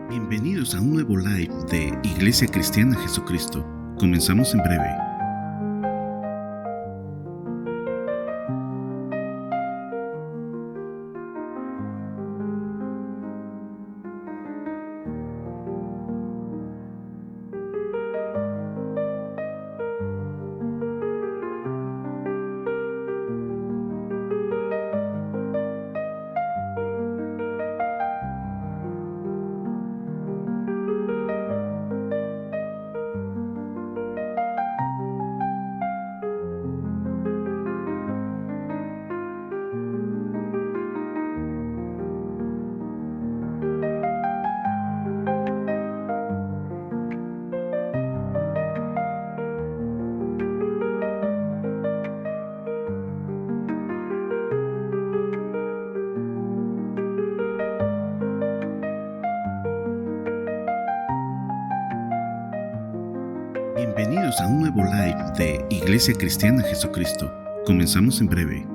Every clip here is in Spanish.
Bienvenidos a un nuevo live de Iglesia Cristiana Jesucristo. Comenzamos en breve. Bienvenidos a un nuevo live de Iglesia Cristiana Jesucristo. Comenzamos en breve.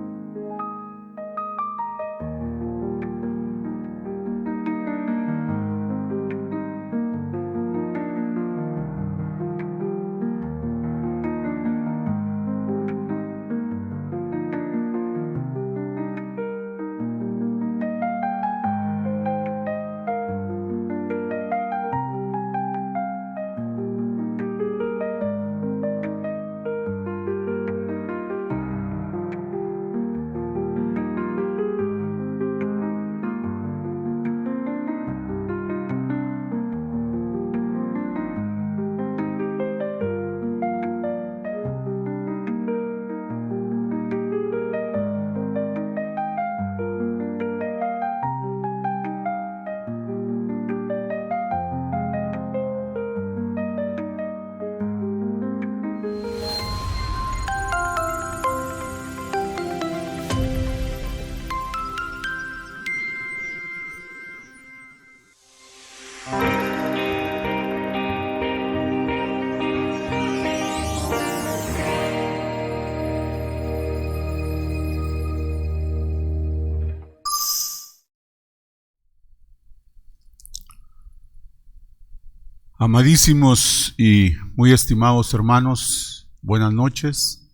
Amadísimos y muy estimados hermanos, buenas noches.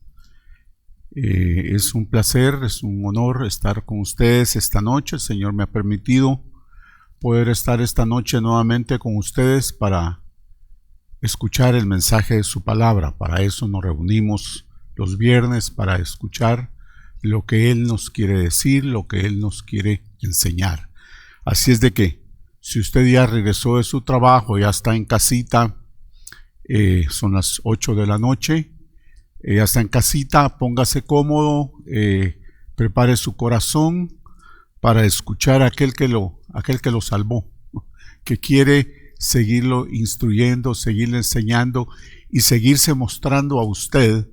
Es un placer, es un honor estar con ustedes esta noche. El Señor me ha permitido poder estar esta noche nuevamente con ustedes para escuchar el mensaje de su palabra. Para eso nos reunimos los viernes, para escuchar lo que Él nos quiere decir, lo que Él nos quiere enseñar. Así es de que si usted ya regresó de su trabajo, ya está en casita, son las 8 de la noche, ya está en casita, póngase cómodo, prepare su corazón para escuchar a aquel que lo salvó, que quiere seguirlo instruyendo, seguirle enseñando y seguirse mostrando a usted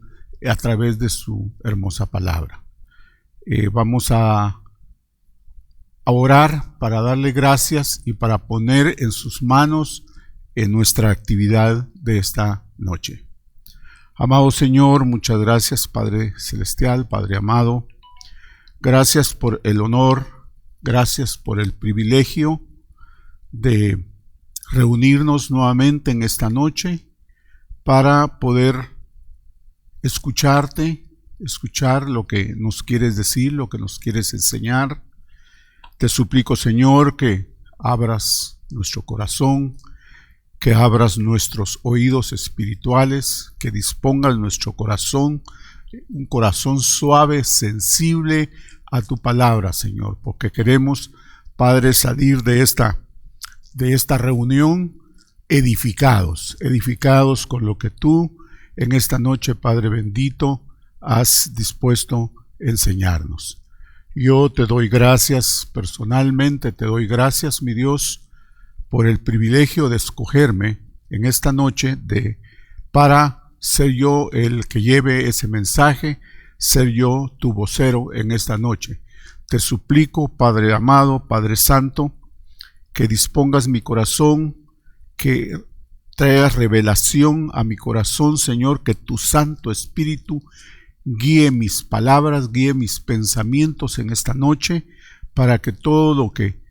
a través de su hermosa palabra. Vamos a orar para darle gracias y para poner en sus manos en nuestra actividad de esta noche. Amado Señor, muchas gracias, Padre Celestial, Padre amado. Gracias por el honor, gracias por el privilegio de reunirnos nuevamente en esta noche para poder escucharte, escuchar lo que nos quieres decir, lo que nos quieres enseñar. Te suplico, Señor, que abras nuestro corazón, que abras nuestros oídos espirituales, que dispongas nuestro corazón, un corazón suave, sensible a tu palabra, Señor, porque queremos, Padre, salir de esta reunión edificados con lo que tú en esta noche, Padre bendito, has dispuesto a enseñarnos. Yo te doy gracias personalmente, te doy gracias, mi Dios, por el privilegio de escogerme en esta noche para ser yo el que lleve ese mensaje, ser yo tu vocero en esta noche. Te suplico, Padre amado, Padre santo, que dispongas mi corazón, que traigas revelación a mi corazón, Señor, que tu Santo Espíritu guíe mis palabras, guíe mis pensamientos en esta noche, para que todo lo que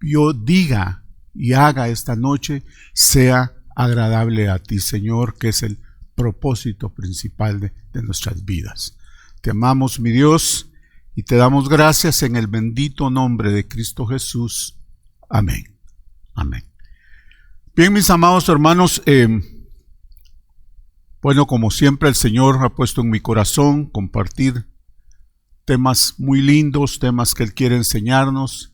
yo diga y haga esta noche sea agradable a ti, Señor, que es el propósito principal de nuestras vidas. Te amamos, mi Dios, y te damos gracias en el bendito nombre de Cristo Jesús. Amén. Amén. Bien, mis amados hermanos, bueno, como siempre el Señor ha puesto en mi corazón compartir temas muy lindos, temas que Él quiere enseñarnos,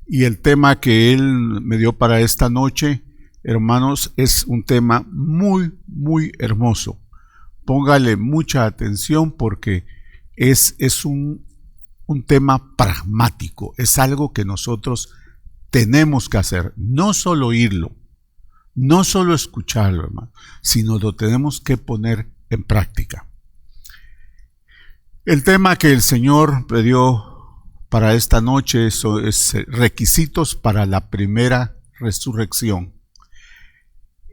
y el tema que Él me dio para esta noche, hermanos, es un tema muy, muy hermoso. Póngale mucha atención porque es un tema pragmático, es algo que nosotros tenemos que hacer, no solo oírlo, no solo escucharlo, hermano, sino lo tenemos que poner en práctica. El tema que el Señor me dio para esta noche es requisitos para la primera resurrección.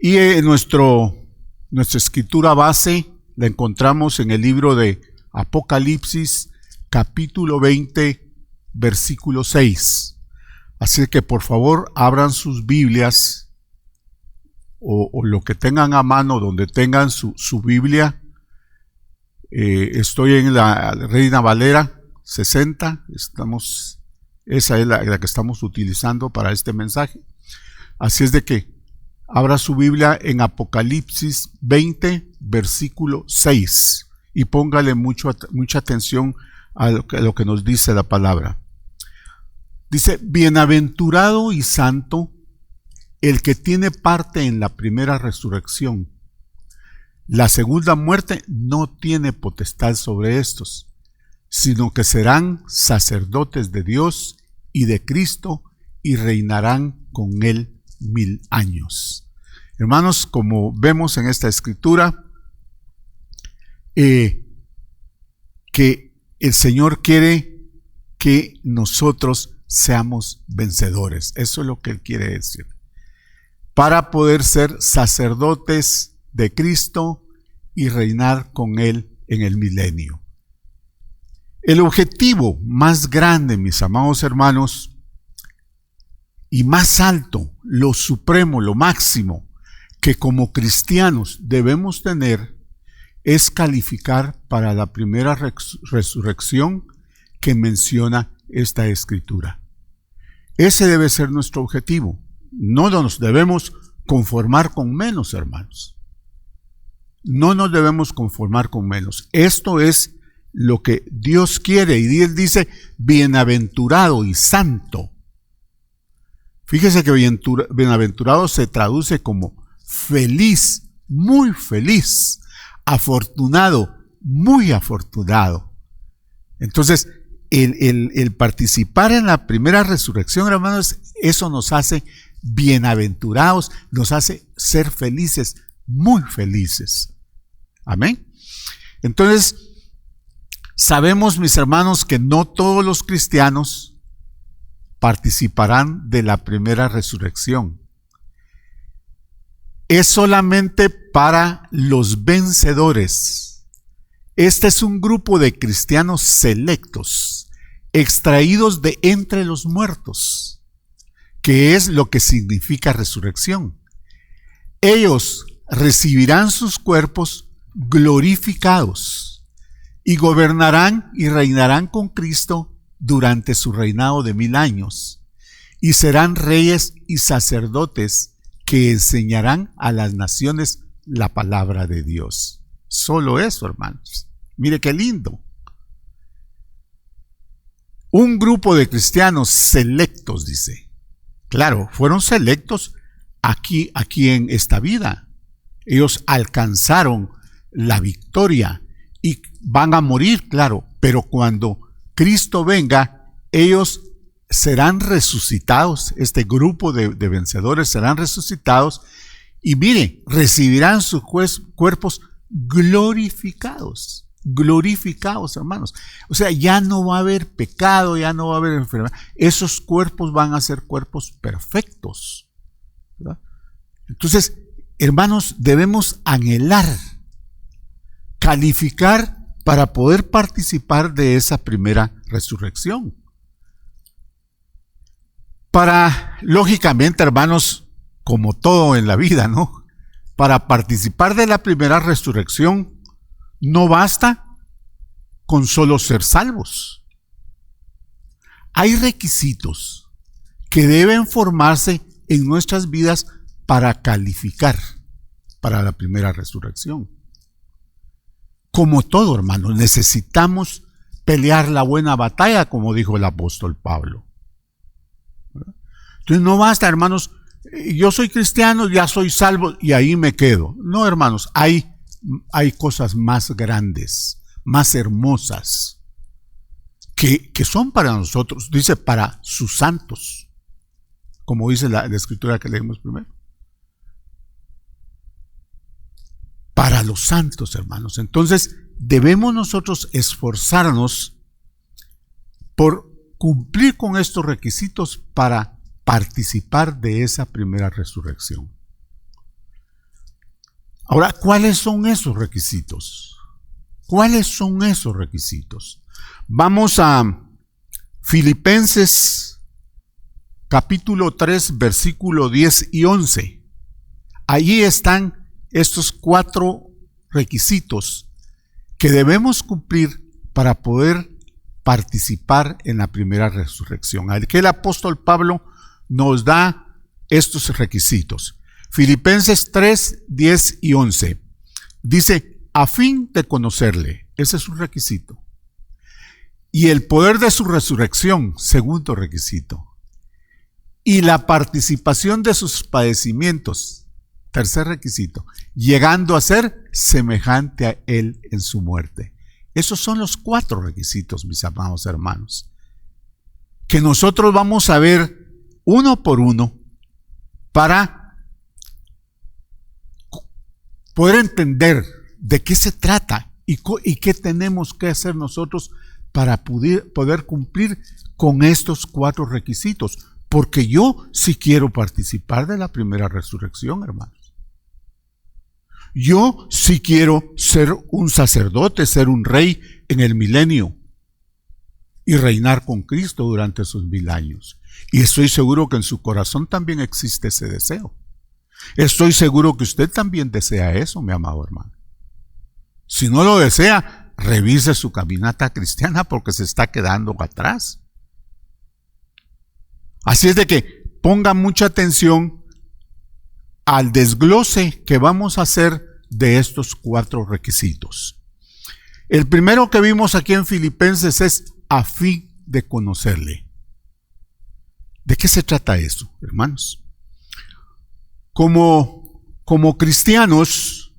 Y nuestra escritura base la encontramos en el libro de Apocalipsis, capítulo 20, versículo 6. Así que por favor abran sus Biblias o lo que tengan a mano, donde tengan su Biblia. Estoy en la Reina Valera 60, esa es la que estamos utilizando para este mensaje. Así es de que abra su Biblia en Apocalipsis 20, versículo 6, y póngale mucha atención a lo que nos dice la palabra. Dice: bienaventurado y santo el que tiene parte en la primera resurrección. La segunda muerte no tiene potestad sobre estos, sino que serán sacerdotes de Dios y de Cristo y reinarán con Él 1000 años. Hermanos, como vemos en esta escritura, que el Señor quiere que nosotros seamos vencedores. Eso es lo que Él quiere decir. Para poder ser sacerdotes de Cristo y reinar con Él en el milenio. El objetivo más grande, mis amados hermanos, y más alto, lo supremo, lo máximo, que como cristianos debemos tener, es calificar para la primera resurrección que menciona esta escritura. Ese debe ser nuestro objetivo. No nos debemos conformar con menos, hermanos. No nos debemos conformar con menos. Esto es lo que Dios quiere, y Él dice bienaventurado y santo. Fíjese que bienaventurado se traduce como feliz, muy feliz, afortunado, muy afortunado. Entonces, el participar en la primera resurrección, hermanos, eso nos hace bienaventurados, nos hace ser felices, muy felices. Amén. Entonces, sabemos, mis hermanos, que no todos los cristianos participarán de la primera resurrección. Es solamente para los vencedores. Este es un grupo de cristianos selectos, extraídos de entre los muertos, que es lo que significa resurrección. Ellos recibirán sus cuerpos glorificados y gobernarán y reinarán con Cristo durante su reinado de 1000 años, y serán reyes y sacerdotes que enseñarán a las naciones la palabra de Dios. Solo eso, hermanos. Mire qué lindo. Un grupo de cristianos selectos, dice. Claro, fueron selectos aquí en esta vida. Ellos alcanzaron la victoria y van a morir, claro, pero cuando Cristo venga, ellos serán resucitados. Este grupo de vencedores serán resucitados y mire, recibirán sus cuerpos glorificados. Glorificados, hermanos. O sea, ya no va a haber pecado, ya no va a haber enfermedad. Esos cuerpos van a ser cuerpos perfectos, ¿verdad? Entonces, hermanos, debemos anhelar, calificar para poder participar de esa primera resurrección. Lógicamente, hermanos, como todo en la vida, ¿no? Para participar de la primera resurrección, no basta con solo ser salvos. Hay requisitos que deben formarse en nuestras vidas para calificar para la primera resurrección. Como todo, hermano, necesitamos pelear la buena batalla, como dijo el apóstol Pablo. Entonces no basta, hermanos, yo soy cristiano, ya soy salvo y ahí me quedo. No, hermanos, hay cosas más grandes, más hermosas, que son para nosotros, dice, para sus santos, como dice la escritura que leímos primero. Para los santos, hermanos. Entonces, debemos nosotros esforzarnos por cumplir con estos requisitos para participar de esa primera resurrección. Ahora, ¿cuáles son esos requisitos? ¿Cuáles son esos requisitos? Vamos a Filipenses capítulo 3, versículo 10 y 11. Allí están estos 4 requisitos que debemos cumplir para poder participar en la primera resurrección. Aquí el apóstol Pablo nos da estos requisitos. Filipenses 3, 10 y 11. Dice, a fin de conocerle, ese es un requisito. Y el poder de su resurrección, segundo requisito. Y la participación de sus padecimientos, tercer requisito, llegando a ser semejante a él en su muerte. Esos son los 4 requisitos, mis amados hermanos, que nosotros vamos a ver uno por uno para poder entender de qué se trata y qué tenemos que hacer nosotros para poder cumplir con estos 4 requisitos. Porque yo sí quiero participar de la primera resurrección, hermanos. Yo sí quiero ser un sacerdote, ser un rey en el milenio y reinar con Cristo durante esos 1000 años. Y estoy seguro que en su corazón también existe ese deseo. Estoy seguro que usted también desea eso, mi amado hermano. Si no lo desea, revise su caminata cristiana porque se está quedando atrás. Así es de que ponga mucha atención al desglose que vamos a hacer de estos 4 requisitos. El primero que vimos aquí en Filipenses es a fin de conocerle. ¿De qué se trata eso, hermanos? Como cristianos,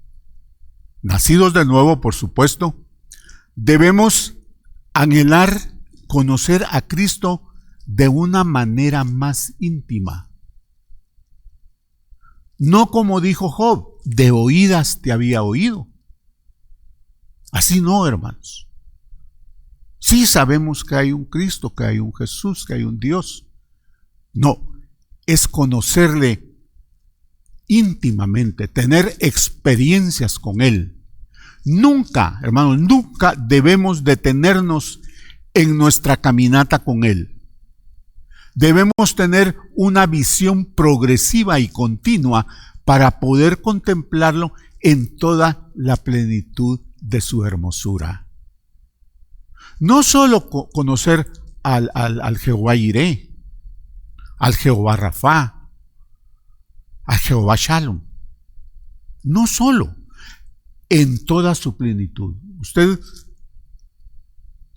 nacidos de nuevo, por supuesto, debemos anhelar conocer a Cristo de una manera más íntima. No como dijo Job, de oídas te había oído. Así no, hermanos. Sí sabemos que hay un Cristo, que hay un Jesús, que hay un Dios. No, es conocerle íntimamente, tener experiencias con Él. Nunca, hermanos, nunca debemos detenernos en nuestra caminata con Él. Debemos tener una visión progresiva y continua para poder contemplarlo en toda la plenitud de su hermosura. No solo conocer al Jehová Jireh, al Jehová Rafá, al Jehová Shalom. No solo, en toda su plenitud. Usted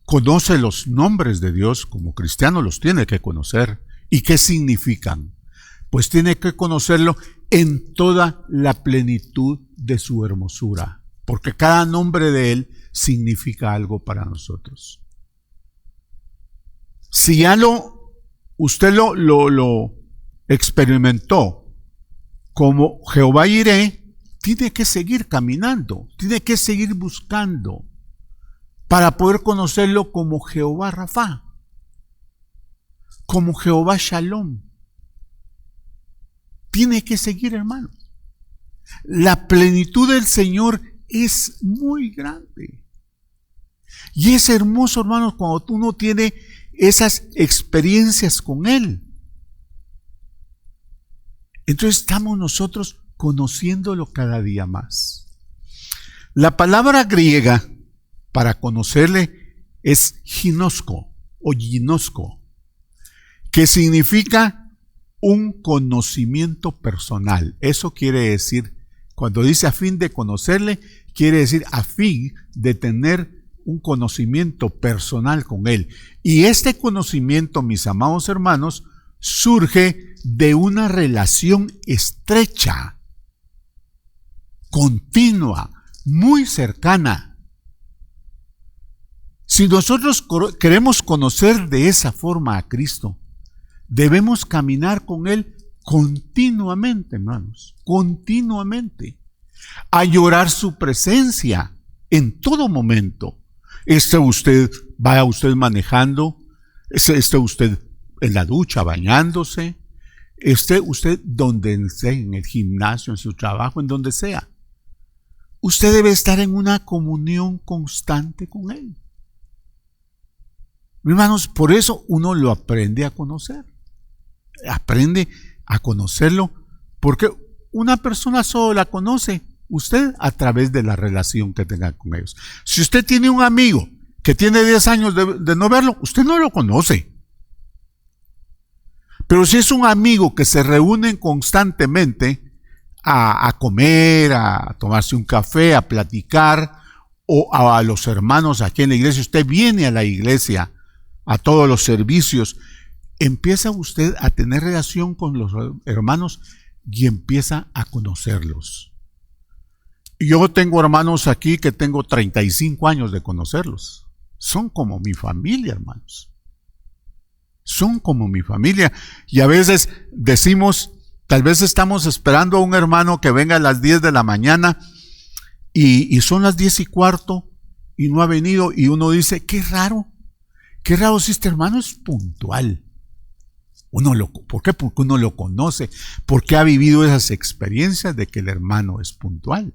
conoce los nombres de Dios, como cristiano los tiene que conocer. ¿Y qué significan? Pues tiene que conocerlo en toda la plenitud de su hermosura, porque cada nombre de Él significa algo para nosotros. Si ya usted lo experimentó como Jehová Jireh, tiene que seguir caminando, tiene que seguir buscando para poder conocerlo como Jehová Rafá, como Jehová Shalom. Tiene que seguir, hermano. La plenitud del Señor es muy grande. Y es hermoso, hermanos, cuando uno tiene esas experiencias con Él. Entonces estamos nosotros conociéndolo cada día más. La palabra griega para conocerle es ginosko o ginosko, que significa un conocimiento personal. Eso quiere decir, cuando dice a fin de conocerle, quiere decir a fin de tener un conocimiento personal con Él. Y este conocimiento, mis amados hermanos, surge de una relación estrecha, continua, muy cercana. Si nosotros queremos conocer de esa forma a Cristo, debemos caminar con Él continuamente, hermanos, continuamente, a llorar su presencia en todo momento. Vaya usted manejando, esté usted en la ducha, bañándose, esté usted donde esté, en el gimnasio, en su trabajo, en donde sea. Usted debe estar en una comunión constante con Él. Hermanos, por eso uno lo aprende a conocer. Aprende a conocerlo, porque una persona solo la conoce usted a través de la relación que tenga con ellos. Si usted tiene un amigo que tiene 10 años de no verlo, usted no lo conoce. Pero si es un amigo que se reúnen constantemente a comer, a tomarse un café, a platicar, o a los hermanos aquí en la iglesia, usted viene a la iglesia, a todos los servicios, empieza usted a tener relación con los hermanos y empieza a conocerlos. Yo tengo hermanos aquí que tengo 35 años de conocerlos. Son como mi familia, hermanos. Son como mi familia. Y a veces decimos, tal vez estamos esperando a un hermano que venga a las 10 de la mañana y son las 10:15 y no ha venido, y uno dice, qué raro si este hermano es puntual. ¿Por qué? Porque uno lo conoce, porque ha vivido esas experiencias de que el hermano es puntual.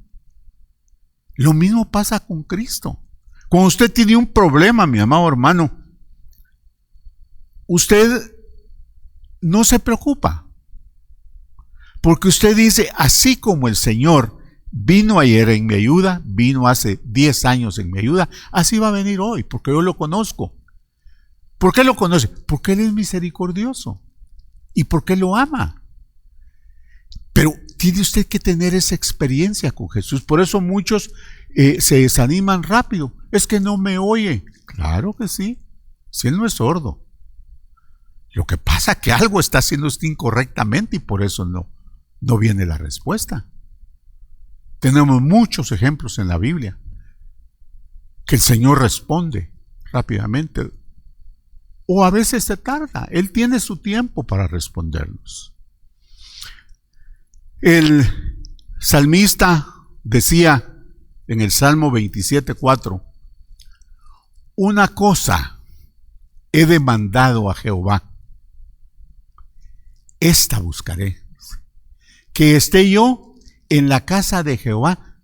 Lo mismo pasa con Cristo. Cuando usted tiene un problema, mi amado hermano, usted no se preocupa, porque usted dice, así como el Señor vino ayer en mi ayuda, vino hace 10 años en mi ayuda, así va a venir hoy, porque yo lo conozco. ¿Por qué lo conoce? Porque Él es misericordioso y porque lo ama. Pero tiene usted que tener esa experiencia con Jesús. Por eso muchos se desaniman rápido. Es que no me oye. Claro que sí, si Él no es sordo. Lo que pasa es que algo está haciendo usted incorrectamente y por eso no viene la respuesta. Tenemos muchos ejemplos en la Biblia que el Señor responde rápidamente, o a veces se tarda. Él tiene su tiempo para respondernos. El salmista decía en el Salmo 27:4, una cosa he demandado a Jehová, esta buscaré, que esté yo en la casa de Jehová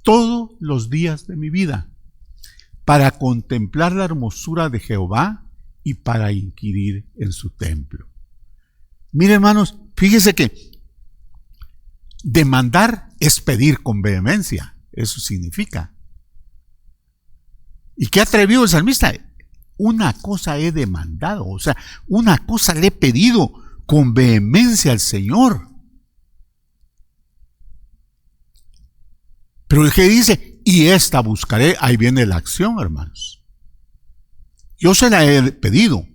todos los días de mi vida, para contemplar la hermosura de Jehová y para inquirir en su templo. Mire, hermanos, fíjese que demandar es pedir con vehemencia, eso significa. ¿Y qué atrevió el salmista? Una cosa he demandado, o sea, una cosa le he pedido con vehemencia al Señor. Pero el que dice, y esta buscaré, ahí viene la acción, hermanos. Yo se la he pedido,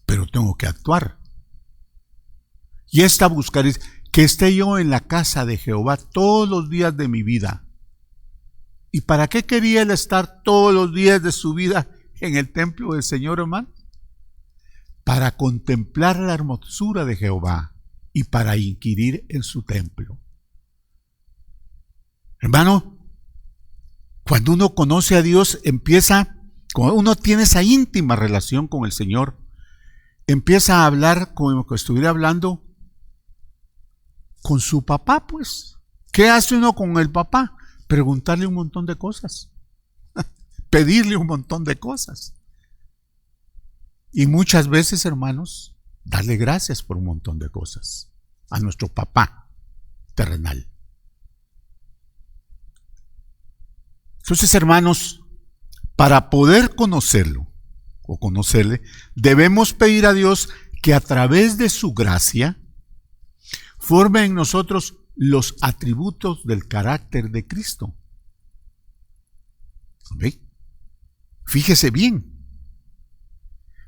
pero tengo que actuar. Y esta buscaré, que esté yo en la casa de Jehová todos los días de mi vida. ¿Y para qué quería él estar todos los días de su vida en el templo del Señor, hermano? Para contemplar la hermosura de Jehová y para inquirir en su templo. Hermano, cuando uno conoce a Dios, cuando uno tiene esa íntima relación con el Señor, empieza a hablar como que estuviera hablando con su papá, pues. ¿Qué hace uno con el papá? Preguntarle un montón de cosas. pedirle un montón de cosas. Y muchas veces, hermanos, darle gracias por un montón de cosas a nuestro papá terrenal. Entonces, hermanos, para poder conocerlo o conocerle, debemos pedir a Dios que a través de su gracia forme en nosotros los atributos del carácter de Cristo. ¿Ve? Fíjese bien.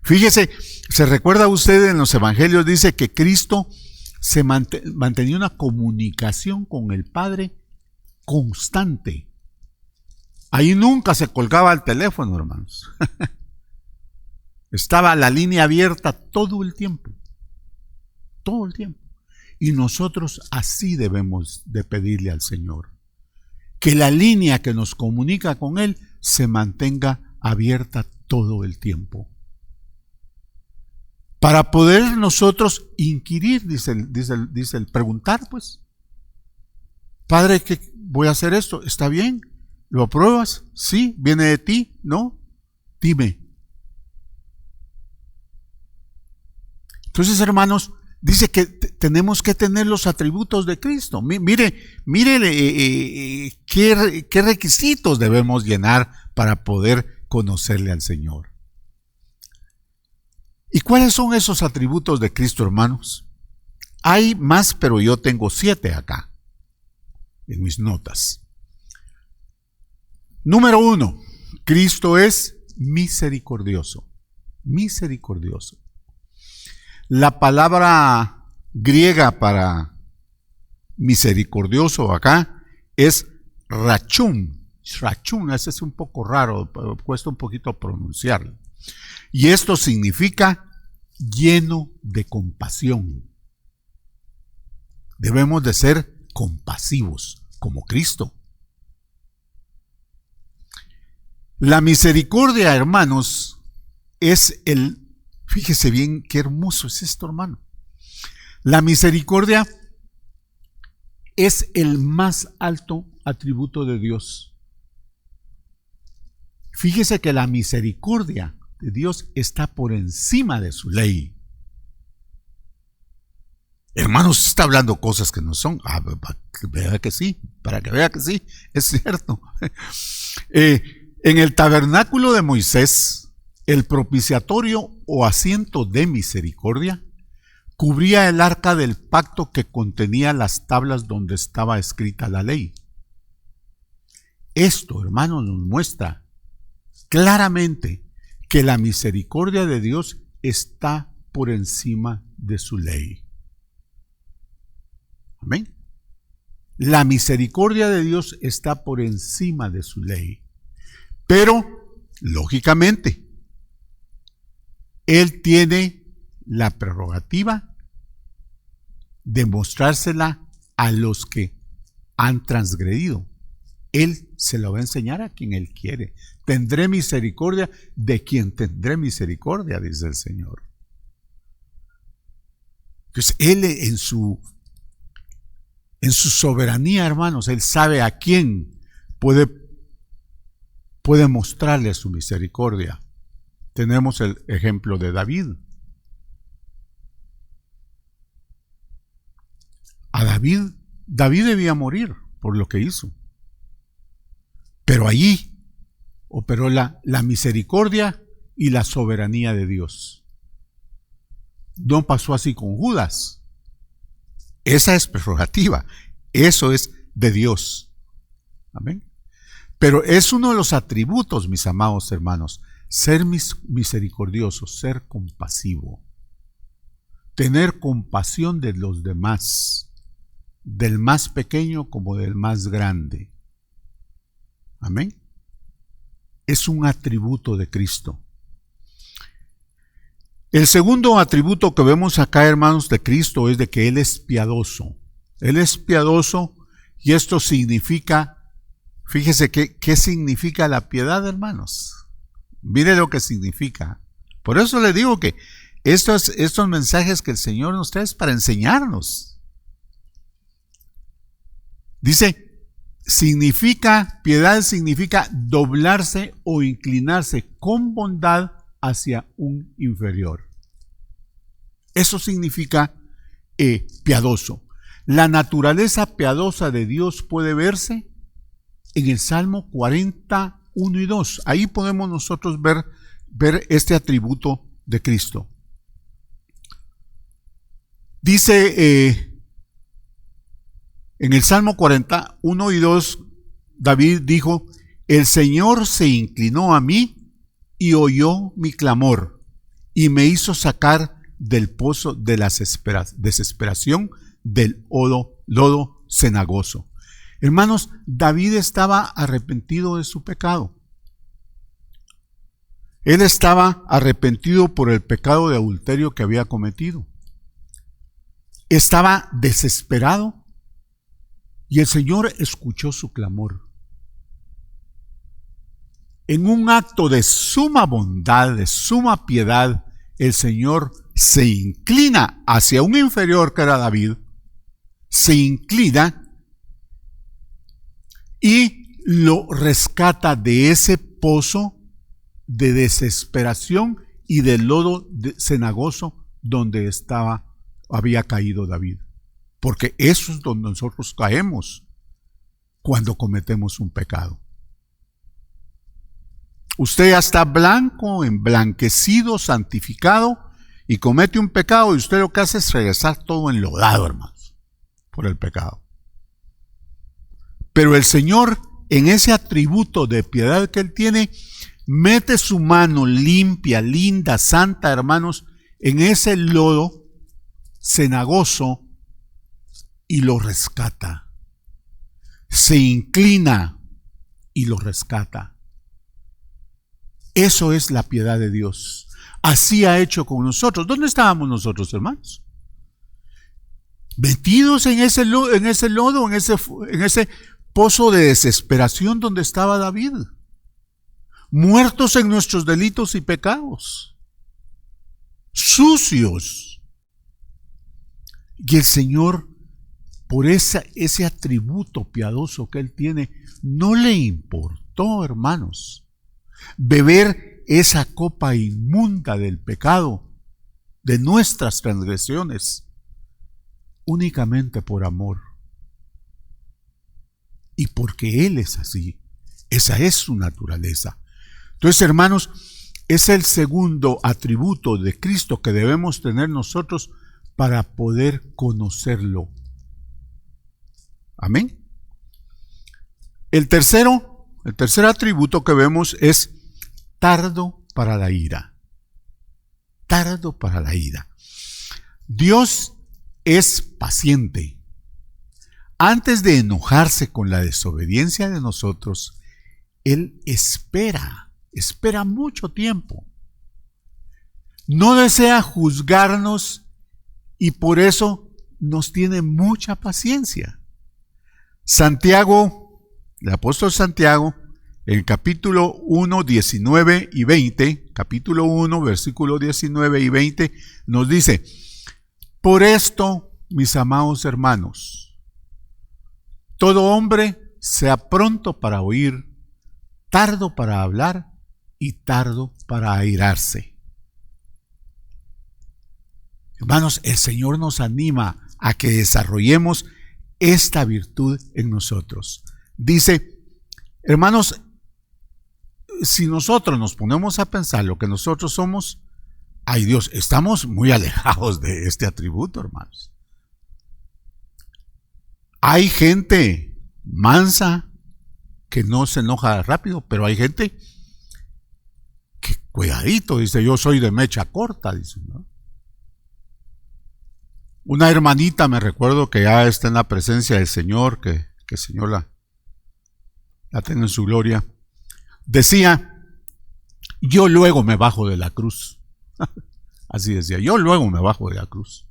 Fíjese, ¿se recuerda usted en los evangelios? Dice que Cristo se mantenía una comunicación con el Padre constante. Ahí nunca se colgaba el teléfono, hermanos. Estaba la línea abierta todo el tiempo. Todo el tiempo. Y nosotros así debemos de pedirle al Señor. Que la línea que nos comunica con Él se mantenga abierta todo el tiempo. Para poder nosotros inquirir, dice el preguntar, pues. Padre, ¿qué voy a hacer esto? ¿Está bien? ¿Lo apruebas? ¿Sí? ¿Viene de ti? ¿No? Dime. Entonces, hermanos, dice que tenemos que tener los atributos de Cristo. Mire qué requisitos debemos llenar para poder conocerle al Señor. ¿Y cuáles son esos atributos de Cristo, hermanos? Hay más, pero yo tengo 7 acá, en mis notas. Número 1, Cristo es misericordioso. Misericordioso. La palabra griega para misericordioso acá es rachum. Rachum, ese es un poco raro, cuesta un poquito pronunciarlo. Y esto significa lleno de compasión. Debemos de ser compasivos, como Cristo. La misericordia, hermanos, es fíjese bien qué hermoso es esto, hermano. La misericordia es el más alto atributo de Dios. Fíjese que la misericordia de Dios está por encima de su ley. Hermanos, está hablando cosas que no son. Para que vea que sí, es cierto. En el tabernáculo de Moisés, el propiciatorio o asiento de misericordia cubría el arca del pacto que contenía las tablas donde estaba escrita la ley. Esto, hermanos, nos muestra claramente que la misericordia de Dios está por encima de su ley. Amén. La misericordia de Dios está por encima de su ley. Pero, lógicamente, Él tiene la prerrogativa de mostrársela a los que han transgredido. Él se lo va a enseñar a quien Él quiere. Tendré misericordia de quien tendré misericordia, dice el Señor. Entonces, Él en su soberanía, hermanos, Él sabe a quién puede mostrarle su misericordia. Tenemos el ejemplo de David. A David debía morir por lo que hizo. Pero allí operó la misericordia y la soberanía de Dios. No pasó así con Judas. Esa es prerrogativa. Eso es de Dios. Amén. Pero es uno de los atributos, mis amados hermanos, ser misericordioso, ser compasivo, tener compasión de los demás, del más pequeño como del más grande. Amén. Es un atributo de Cristo. El segundo atributo que vemos acá, hermanos, de Cristo es de que Él es piadoso. Él es piadoso y esto significa, fíjese qué significa la piedad, hermanos. Mire lo que significa. Por eso le digo que estos mensajes que el Señor nos trae es para enseñarnos. Dice, piedad significa doblarse o inclinarse con bondad hacia un inferior. Eso significa piadoso. La naturaleza piadosa de Dios puede verse en el Salmo 41 y 2. Ahí podemos nosotros ver este atributo de Cristo. Dice en el Salmo 41 y 2, David dijo: el Señor se inclinó a mí y oyó mi clamor y me hizo sacar del pozo de la desesperación, del lodo cenagoso. Hermanos, David estaba arrepentido de su pecado. Él estaba arrepentido por el pecado de adulterio que había cometido. Estaba desesperado y el Señor escuchó su clamor. En un acto de suma bondad, de suma piedad, el Señor se inclina hacia un inferior que era David, se inclina y lo rescata de ese pozo de desesperación y del lodo cenagoso donde había caído David. Porque eso es donde nosotros caemos cuando cometemos un pecado. Usted ya está blanco, emblanquecido, santificado, y comete un pecado, y usted lo que hace es regresar todo enlodado, hermanos, por el pecado. Pero el Señor, en ese atributo de piedad que Él tiene, mete su mano limpia, linda, santa, hermanos, en ese lodo cenagoso y lo rescata. Se inclina y lo rescata. Eso es la piedad de Dios. Así ha hecho con nosotros. ¿Dónde estábamos nosotros, hermanos? Metidos en ese lodo, en ese pozo de desesperación donde estaba David. Muertos en nuestros delitos y pecados. Sucios. Y el Señor, por ese atributo piadoso que Él tiene, no le importó, hermanos, beber esa copa inmunda del pecado, de nuestras transgresiones, únicamente por amor. Y porque Él es así, esa es su naturaleza. Entonces, hermanos, es el segundo atributo de Cristo que debemos tener nosotros para poder conocerlo. Amén. El tercer atributo que vemos es tardo para la ira. Tardo para la ira. Dios es paciente. Antes de enojarse con la desobediencia de nosotros, Él espera mucho tiempo. No desea juzgarnos y por eso nos tiene mucha paciencia. Santiago, el apóstol Santiago, en capítulo 1, 19 y 20, capítulo 1, versículo 19 y 20, nos dice: por esto, mis amados hermanos, todo hombre sea pronto para oír, tardo para hablar y tardo para airarse. Hermanos, el Señor nos anima a que desarrollemos esta virtud en nosotros. Dice, hermanos, si nosotros nos ponemos a pensar lo que nosotros somos, ay Dios, estamos muy alejados de este atributo, hermanos. Hay gente mansa que no se enoja rápido, pero hay gente que cuidadito, dice, yo soy de mecha corta, dice, ¿no? Una hermanita, me recuerdo que ya está en la presencia del Señor, que el Señor la tenga en su gloria, decía, yo luego me bajo de la cruz. Así decía, yo luego me bajo de la cruz.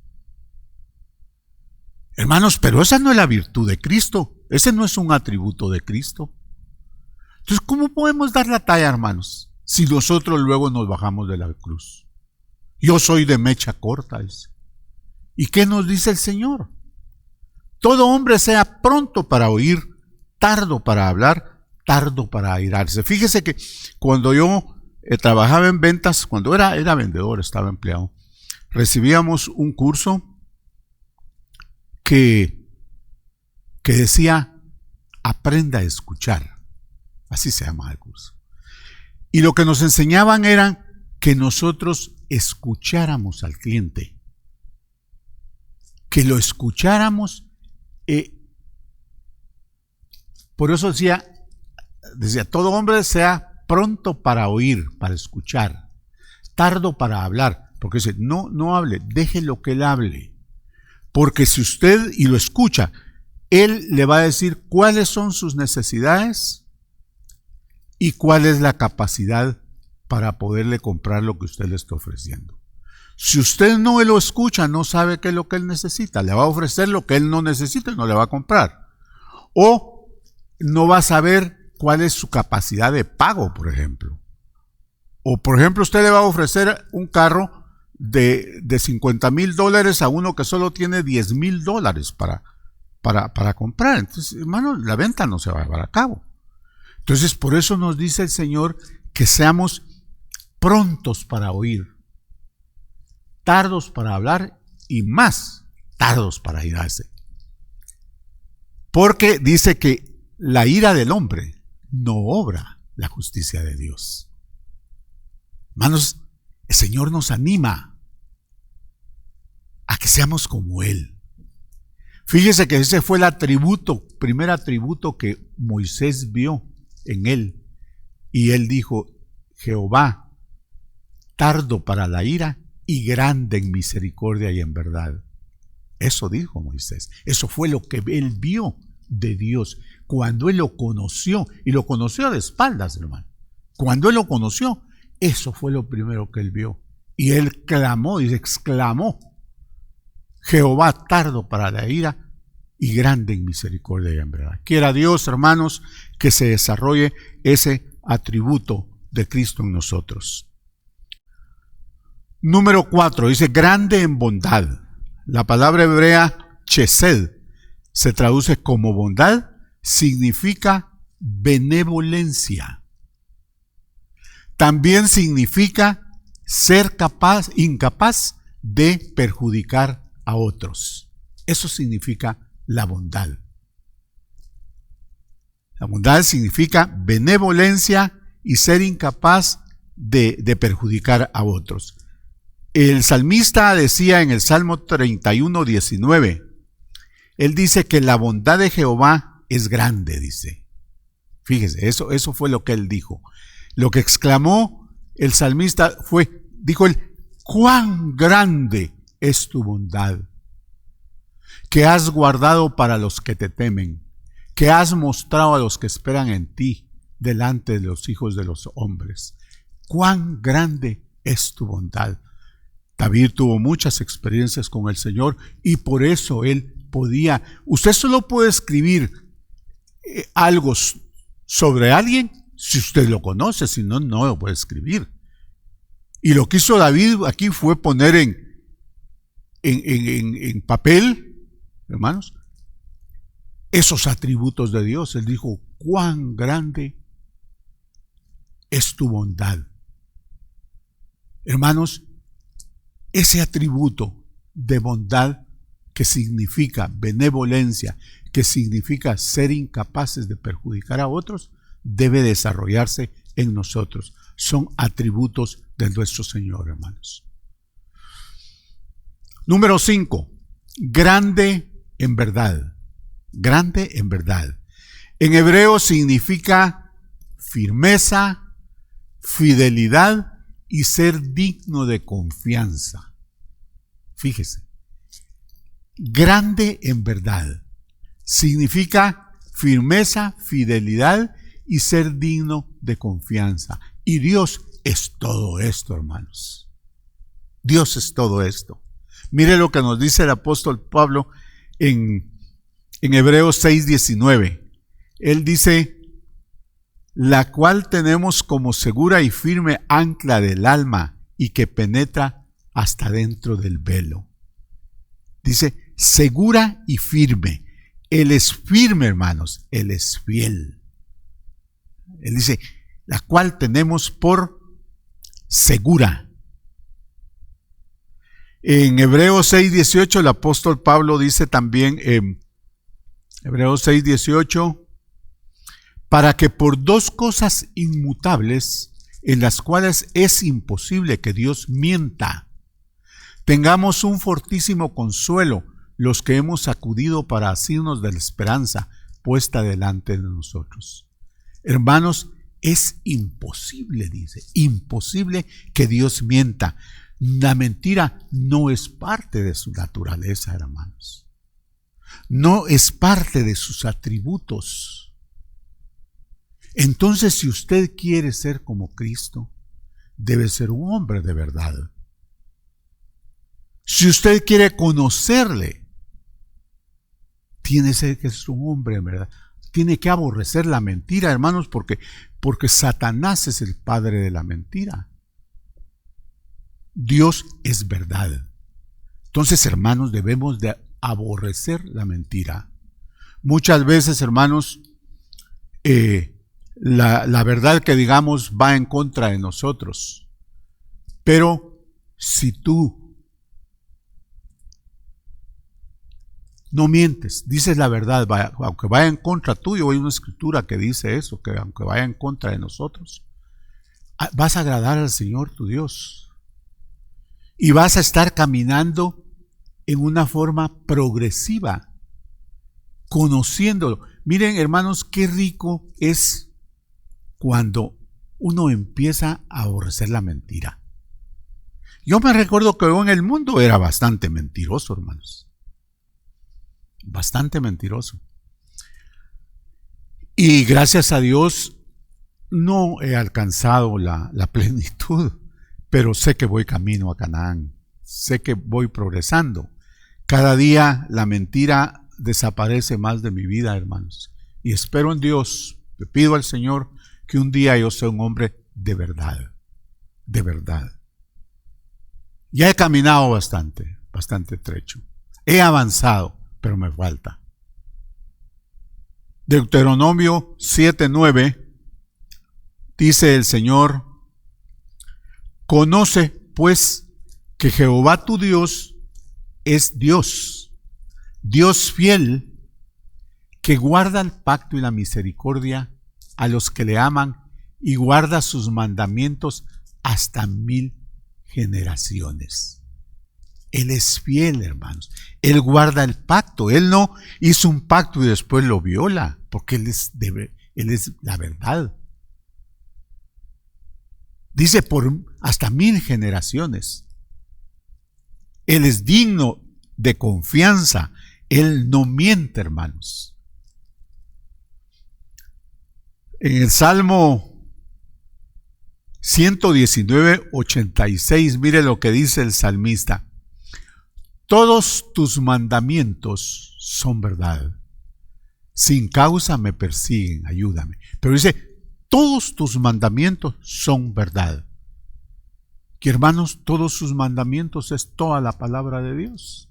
Hermanos, pero esa no es la virtud de Cristo, ese no es un atributo de Cristo. Entonces, ¿cómo podemos dar la talla, hermanos, si nosotros luego nos bajamos de la cruz? Yo soy de mecha corta, dice. ¿Y qué nos dice el Señor? Todo hombre sea pronto para oír, tardo para hablar, tardo para airarse. Fíjese que cuando yo trabajaba en ventas, cuando era vendedor, estaba empleado, recibíamos un curso que decía, aprenda a escuchar. Así se llama el curso. Y lo que nos enseñaban era que nosotros escucháramos al cliente, que lo escucháramos. Por eso decía, todo hombre sea pronto para oír, para escuchar, tardo para hablar, porque dice, no hable, déjelo que él hable, porque si usted y lo escucha, él le va a decir cuáles son sus necesidades y cuál es la capacidad para poderle comprar lo que usted le está ofreciendo. Si usted no lo escucha, no sabe qué es lo que él necesita, le va a ofrecer lo que él no necesita y no le va a comprar. O no va a saber cuál es su capacidad de pago, por ejemplo. O, por ejemplo, usted le va a ofrecer un carro de $50,000 a uno que solo tiene $10,000 para comprar. Entonces, hermano, la venta no se va a llevar a cabo. Entonces, por eso nos dice el Señor que seamos prontos para oír, tardos para hablar y más tardos para irarse. Porque dice que la ira del hombre no obra la justicia de Dios. Hermanos, el Señor nos anima a que seamos como Él. Fíjese que ese fue el primer atributo que Moisés vio en Él. Y Él dijo, Jehová, tardo para la ira y grande en misericordia y en verdad. Eso dijo Moisés. Eso fue lo que él vio de Dios cuando él lo conoció, y lo conoció de espaldas, hermano. Cuando él lo conoció, eso fue lo primero que él vio. Y él clamó y exclamó, Jehová, tardo para la ira y grande en misericordia y en verdad. Quiera Dios, hermanos, que se desarrolle ese atributo de Cristo en nosotros. Número 4, dice grande en bondad. La palabra hebrea chesed se traduce como bondad, significa benevolencia. También significa ser incapaz de perjudicar a otros. Eso significa la bondad. La bondad significa benevolencia y ser incapaz de perjudicar a otros. El salmista decía en el Salmo 31:19, él dice que la bondad de Jehová es grande, dice. Fíjese, eso fue lo que él dijo. Lo que exclamó el salmista dijo él, cuán grande es tu bondad, que has guardado para los que te temen, que has mostrado a los que esperan en ti delante de los hijos de los hombres. Cuán grande es tu bondad. David tuvo muchas experiencias con el Señor y por eso él podía. Usted solo puede escribir algo sobre alguien si usted lo conoce, si no, no lo puede escribir. Y lo que hizo David aquí fue poner en papel, hermanos, esos atributos de Dios. Él dijo, cuán grande es tu bondad. Hermanos, ese atributo de bondad que significa benevolencia, que significa ser incapaces de perjudicar a otros, debe desarrollarse en nosotros. Son atributos de nuestro Señor, hermanos. Número 5, grande en verdad. Grande en verdad. En hebreo significa firmeza, fidelidad y ser digno de confianza. Fíjese, grande en verdad significa firmeza, fidelidad y ser digno de confianza. Y Dios es todo esto, hermanos. Dios es todo esto. Mire lo que nos dice el apóstol Pablo en Hebreos 6:19. Él dice, la cual tenemos como segura y firme ancla del alma y que penetra hasta dentro del velo. Dice, segura y firme. Él es firme, hermanos, Él es fiel. Él dice, la cual tenemos por segura. En Hebreos 6:18 el apóstol Pablo dice también, Hebreos 6:18, para que por dos cosas inmutables, en las cuales es imposible que Dios mienta, tengamos un fortísimo consuelo los que hemos acudido para asirnos de la esperanza puesta delante de nosotros. Hermanos, es imposible, dice, imposible que Dios mienta. La mentira no es parte de su naturaleza, hermanos. No es parte de sus atributos. Entonces, si usted quiere ser como Cristo, debe ser un hombre de verdad. Si usted quiere conocerle, tiene que ser un hombre de verdad. Tiene que aborrecer la mentira, hermanos, porque Satanás es el padre de la mentira. Dios es verdad. Entonces, hermanos, debemos de aborrecer la mentira. Muchas veces, hermanos, la verdad que digamos va en contra de nosotros. Pero si tú no mientes, dices la verdad, aunque vaya en contra tuyo, hay una escritura que dice eso, que aunque vaya en contra de nosotros, vas a agradar al Señor tu Dios. Y vas a estar caminando en una forma progresiva, conociéndolo. Miren, hermanos, qué rico es cuando uno empieza a aborrecer la mentira. Yo me recuerdo que yo en el mundo era bastante mentiroso, hermanos. Bastante mentiroso. Y gracias a Dios no he alcanzado la plenitud, pero sé que voy camino a Canaán. Sé que voy progresando. Cada día la mentira desaparece más de mi vida, hermanos. Y espero en Dios, le pido al Señor que un día yo sea un hombre de verdad. De verdad. Ya he caminado bastante trecho. He avanzado, pero me falta. Deuteronomio 7:9 dice el Señor: conoce pues que Jehová tu Dios es Dios, Dios fiel, que guarda el pacto y la misericordia a los que le aman y guarda sus mandamientos hasta 1000 generaciones. Él es fiel, hermanos. Él guarda el pacto. Él no hizo un pacto y después lo viola, porque Él es la verdad. Dice por hasta 1000 generaciones. Él es digno de confianza. Él no miente, hermanos. En el Salmo 119:86, mire lo que dice el salmista: todos tus mandamientos son verdad. Sin causa me persiguen, ayúdame. Pero dice, todos tus mandamientos son verdad. Que hermanos, todos sus mandamientos es toda la palabra de Dios.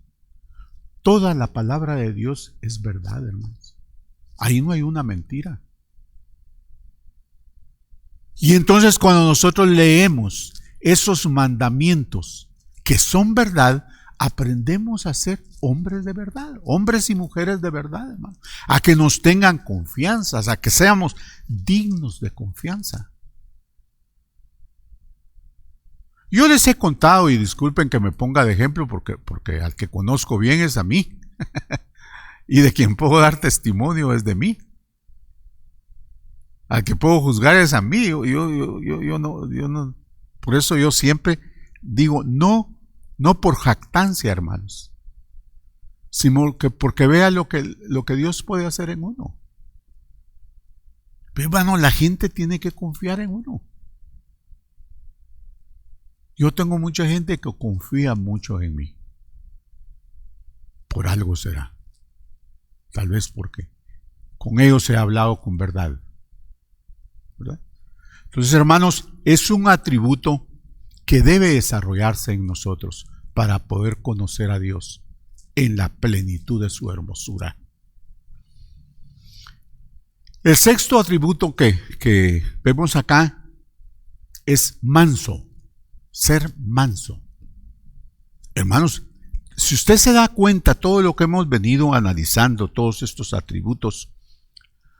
Toda la palabra de Dios es verdad, hermanos. Ahí no hay una mentira. Y entonces cuando nosotros leemos esos mandamientos que son verdad, aprendemos a ser hombres de verdad, hombres y mujeres de verdad, hermano. A que nos tengan confianza, a que seamos dignos de confianza. Yo les he contado, y disculpen que me ponga de ejemplo, porque al que conozco bien es a mí, y de quien puedo dar testimonio es de mí. Al que puedo juzgar es a mí. Yo no. Por eso yo siempre digo no por jactancia, hermanos, sino que porque vea lo que Dios puede hacer en uno. Pero bueno, la gente tiene que confiar en uno. Yo tengo mucha gente que confía mucho en mí. Por algo será. Tal vez porque con ellos he hablado con verdad. ¿Verdad? Entonces, hermanos, es un atributo que debe desarrollarse en nosotros para poder conocer a Dios en la plenitud de su hermosura. El sexto atributo que vemos acá es manso, ser manso. Hermanos, si usted se da cuenta, todo lo que hemos venido analizando, todos estos atributos,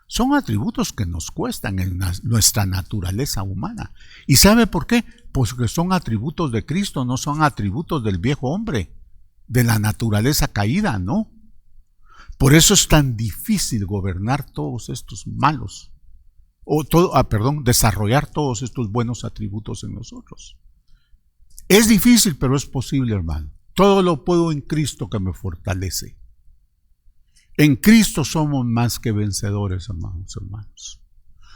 son atributos que nos cuestan en nuestra naturaleza humana. ¿Y sabe por qué? Pues que son atributos de Cristo, no son atributos del viejo hombre, de la naturaleza caída, ¿no? Por eso es tan difícil gobernar todos estos malos, desarrollar todos estos buenos atributos en nosotros. Es difícil, pero es posible, hermano. Todo lo puedo en Cristo que me fortalece. En Cristo somos más que vencedores, hermanos.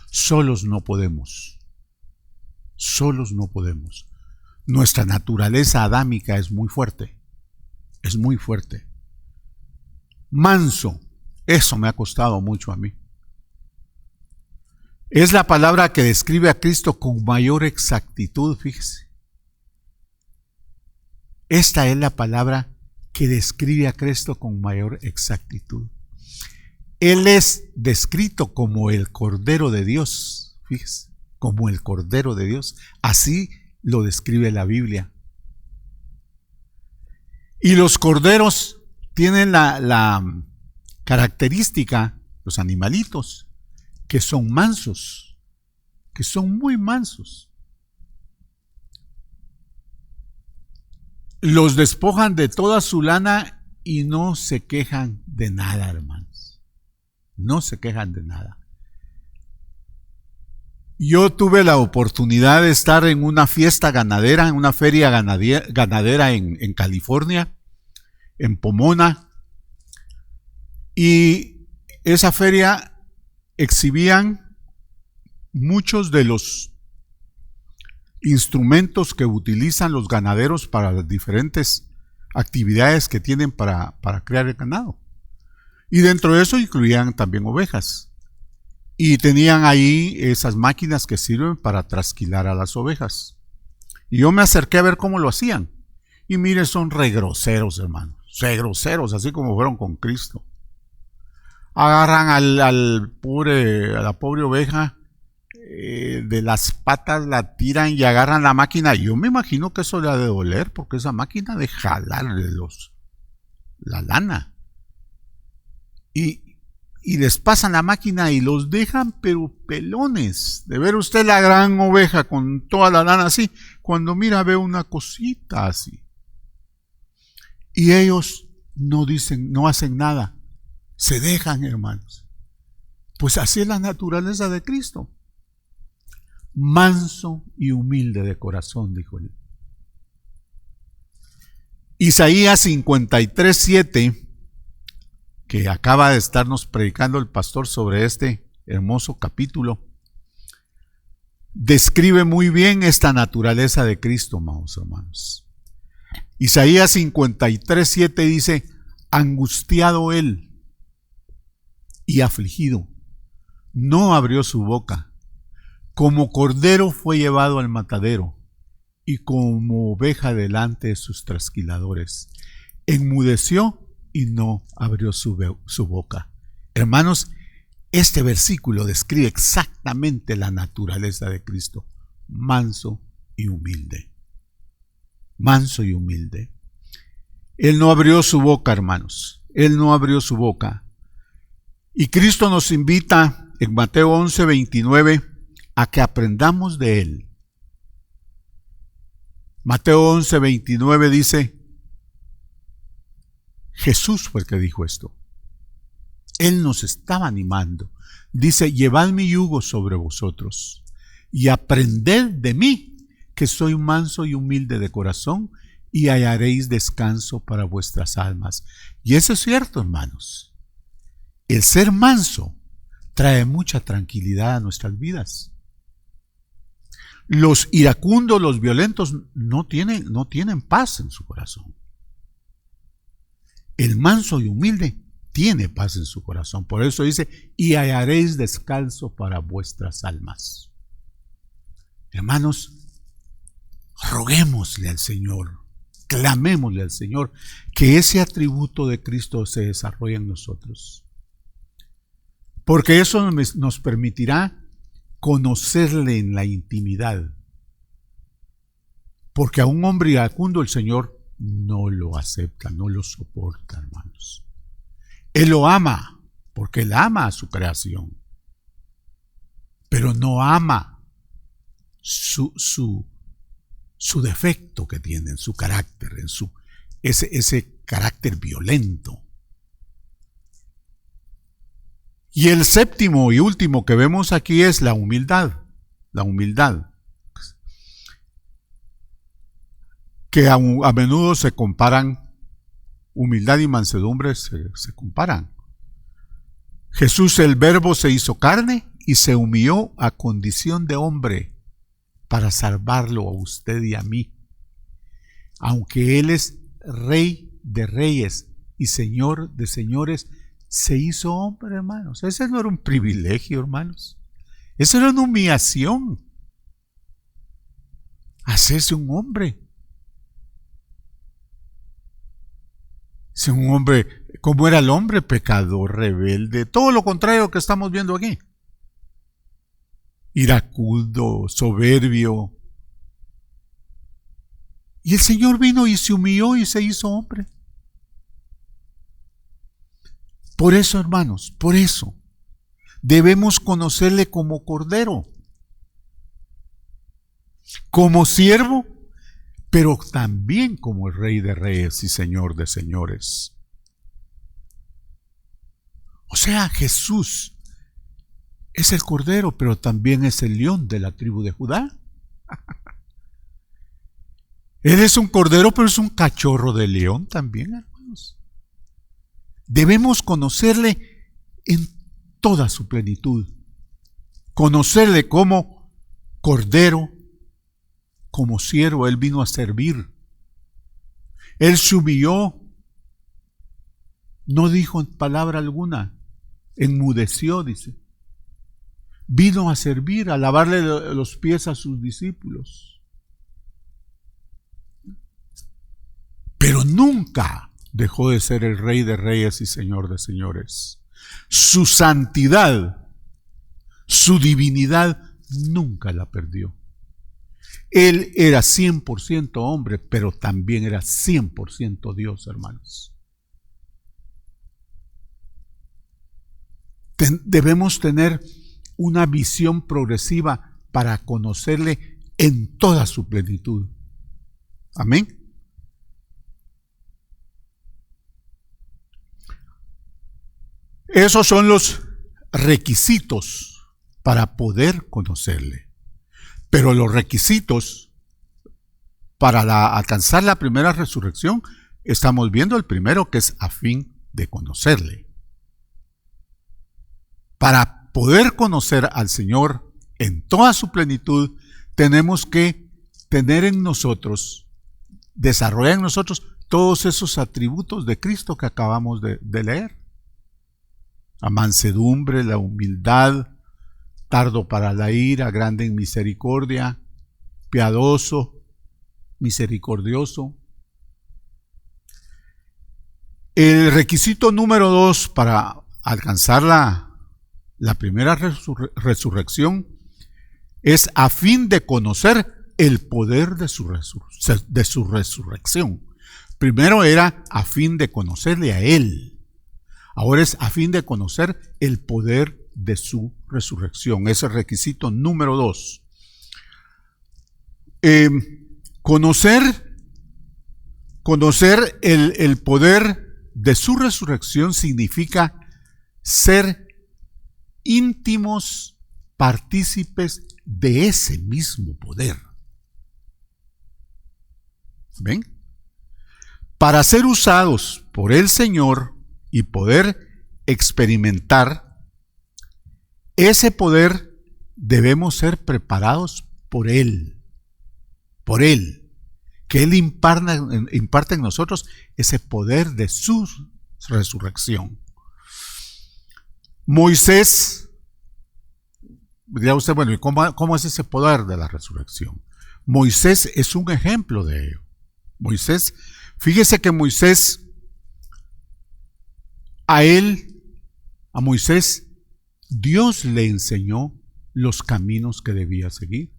Solos no podemos. Solos no podemos. Nuestra naturaleza adámica es muy fuerte. Es muy fuerte. Manso. Eso me ha costado mucho a mí. Es la palabra que describe a Cristo con mayor exactitud, fíjese. Esta es la palabra que describe a Cristo con mayor exactitud. Él es descrito como el Cordero de Dios, fíjese, como el Cordero de Dios. Así lo describe la Biblia. Y los corderos tienen la característica, los animalitos, que son mansos, que son muy mansos. Los despojan de toda su lana y no se quejan de nada, hermanos. No se quejan de nada. Yo tuve la oportunidad de estar en una fiesta ganadera, en una feria ganadera en California, en Pomona. Y esa feria exhibían muchos de los instrumentos que utilizan los ganaderos para las diferentes actividades que tienen para criar el ganado. Y dentro de eso incluían también ovejas. Y tenían ahí esas máquinas que sirven para trasquilar a las ovejas. Y yo me acerqué a ver cómo lo hacían. Y mire, son regroseros, hermanos. Regroseros, así como fueron con Cristo. Agarran a la pobre oveja, de las patas la tiran y agarran la máquina. Yo me imagino que eso le ha de doler, porque esa máquina de jalarle la lana. Y les pasan la máquina y los dejan pero pelones. De ver usted la gran oveja con toda la lana así, cuando mira ve una cosita así. Y ellos no dicen, no hacen nada. Se dejan, hermanos. Pues así es la naturaleza de Cristo. Manso y humilde de corazón, dijo él. Isaías 53:7, que acaba de estarnos predicando el pastor sobre este hermoso capítulo, describe muy bien esta naturaleza de Cristo, amados hermanos. Isaías 53:7 dice: angustiado él y afligido, no abrió su boca. Como cordero fue llevado al matadero, y como oveja delante de sus trasquiladores. Enmudeció y no abrió su boca. Hermanos, este versículo describe exactamente la naturaleza de Cristo. Manso y humilde. Manso y humilde. Él no abrió su boca, hermanos. Él no abrió su boca. Y Cristo nos invita en Mateo 11:29 a que aprendamos de él. Mateo 11:29 dice, Jesús fue el que dijo esto. Él nos estaba animando. Dice: llevad mi yugo sobre vosotros y aprended de mí, que soy manso y humilde de corazón, y hallaréis descanso para vuestras almas. Y eso es cierto, hermanos. El ser manso trae mucha tranquilidad a nuestras vidas. Los iracundos, los violentos, no tienen paz en su corazón. El manso y humilde tiene paz en su corazón. Por eso dice: y hallaréis descanso para vuestras almas. Hermanos, roguémosle al Señor, clamémosle al Señor, que ese atributo de Cristo se desarrolle en nosotros. Porque eso nos permitirá conocerle en la intimidad. Porque a un hombre iracundo el Señor no lo acepta, no lo soporta, hermanos. Él lo ama, porque Él ama a su creación. Pero no ama su defecto que tiene, en su carácter, en ese carácter violento. Y el séptimo y último que vemos aquí es la humildad. La humildad. Que a menudo se comparan, humildad y mansedumbre se comparan. Jesús, el Verbo, se hizo carne y se humilló a condición de hombre para salvarlo a usted y a mí. Aunque Él es Rey de reyes y Señor de señores, se hizo hombre, hermanos. Ese no era un privilegio, hermanos. Eso era una humillación. Hacerse un hombre. Si un hombre, ¿cómo era el hombre? Pecador, rebelde, todo lo contrario que estamos viendo aquí. Iracundo, soberbio. Y el Señor vino y se humilló y se hizo hombre. Por eso, hermanos, por eso debemos conocerle como Cordero, como siervo, pero también como el Rey de reyes y Señor de señores. O sea, Jesús es el Cordero, pero también es el león de la tribu de Judá. Él es un Cordero, pero es un cachorro de león también, hermanos. Debemos conocerle en toda su plenitud. Conocerle como Cordero, como siervo. Él vino a servir. Él se humilló. No dijo palabra alguna. Enmudeció, dice. Vino a servir, a lavarle los pies a sus discípulos. Pero nunca dejó de ser el Rey de reyes y Señor de señores. Su santidad, su divinidad, nunca la perdió. Él era 100% hombre, pero también era 100% Dios, hermanos. Debemos tener una visión progresiva para conocerle en toda su plenitud. Amén. Esos son los requisitos para poder conocerle. Pero los requisitos para alcanzar la primera resurrección, estamos viendo el primero, que es a fin de conocerle. Para poder conocer al Señor en toda su plenitud, tenemos que tener en nosotros, desarrollar en nosotros todos esos atributos de Cristo que acabamos de leer. La mansedumbre, la humildad, tardo para la ira, grande en misericordia, piadoso, misericordioso. El requisito número 2 para alcanzar la primera resurrección es a fin de conocer el poder de su resurrección. Primero era a fin de conocerle a Él. Ahora es a fin de conocer el poder de su resurrección. Ese es el requisito número 2. Conocer el poder de su resurrección significa ser íntimos partícipes de ese mismo poder. ¿Ven? Para ser usados por el Señor y poder experimentar ese poder, debemos ser preparados por Él, que Él imparte en nosotros ese poder de su resurrección. Moisés, dirá usted, bueno, ¿y cómo es ese poder de la resurrección? Moisés es un ejemplo de ello. Moisés, fíjese que Moisés, a Moisés Dios le enseñó los caminos que debía seguir.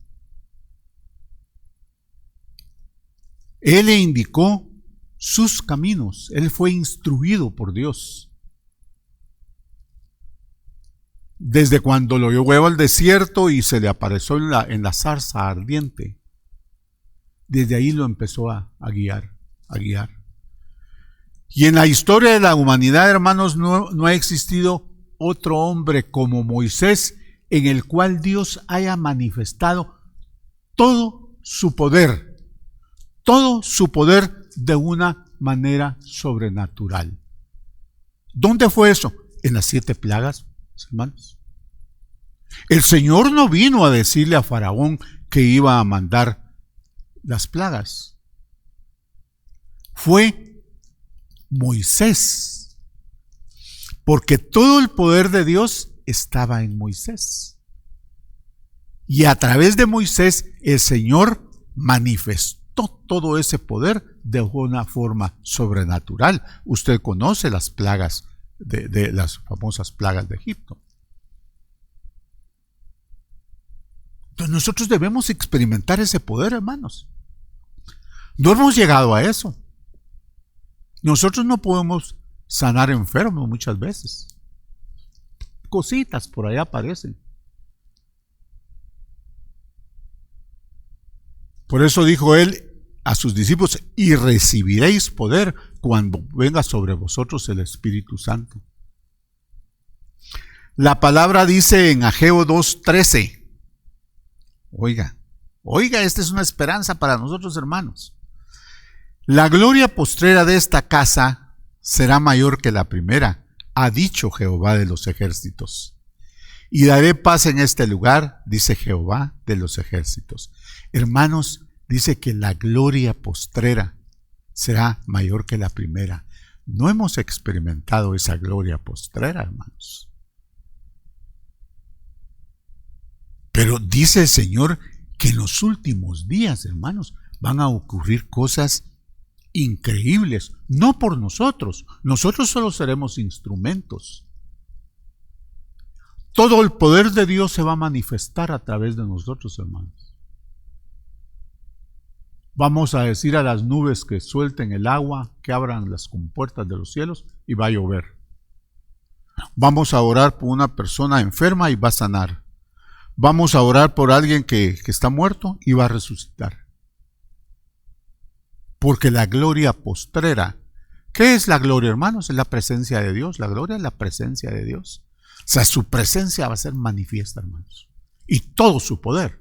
Él le indicó sus caminos. Él fue instruido por Dios. Desde cuando lo llevó al desierto y se le apareció en la zarza ardiente, desde ahí lo empezó a guiar. Y en la historia de la humanidad, hermanos, no ha existido otro hombre como Moisés en el cual Dios haya manifestado todo su poder de una manera sobrenatural. ¿Dónde fue eso? En las 7 plagas, hermanos. El Señor no vino a decirle a Faraón que iba a mandar las plagas. Fue Moisés, porque todo el poder de Dios estaba en Moisés. Y a través de Moisés el Señor manifestó todo ese poder de una forma sobrenatural. Usted conoce las plagas de las famosas plagas de Egipto. Entonces nosotros debemos experimentar ese poder, hermanos. No hemos llegado a eso. Nosotros no podemos sanar enfermos muchas veces. Cositas por allá aparecen. Por eso dijo él a sus discípulos: y recibiréis poder cuando venga sobre vosotros el Espíritu Santo. La palabra dice en Ageo 2:13. Oiga, esta es una esperanza para nosotros, hermanos. La gloria postrera de esta casa será mayor que la primera, ha dicho Jehová de los ejércitos. Y daré paz en este lugar, dice Jehová de los ejércitos. Hermanos, dice que la gloria postrera será mayor que la primera. No hemos experimentado esa gloria postrera, hermanos. Pero dice el Señor que en los últimos días, hermanos, van a ocurrir cosas increíbles, no por nosotros. Nosotros solo seremos instrumentos. Todo el poder de Dios se va a manifestar a través de nosotros, hermanos. Vamos a decir a las nubes que suelten el agua, que abran las compuertas de los cielos y va a llover. Vamos a orar por una persona enferma y va a sanar. Vamos a orar por alguien que está muerto y va a resucitar. Porque la gloria postrera, ¿qué es la gloria, hermanos? Es la presencia de Dios. La gloria es la presencia de Dios. O sea, su presencia va a ser manifiesta, hermanos. Y todo su poder.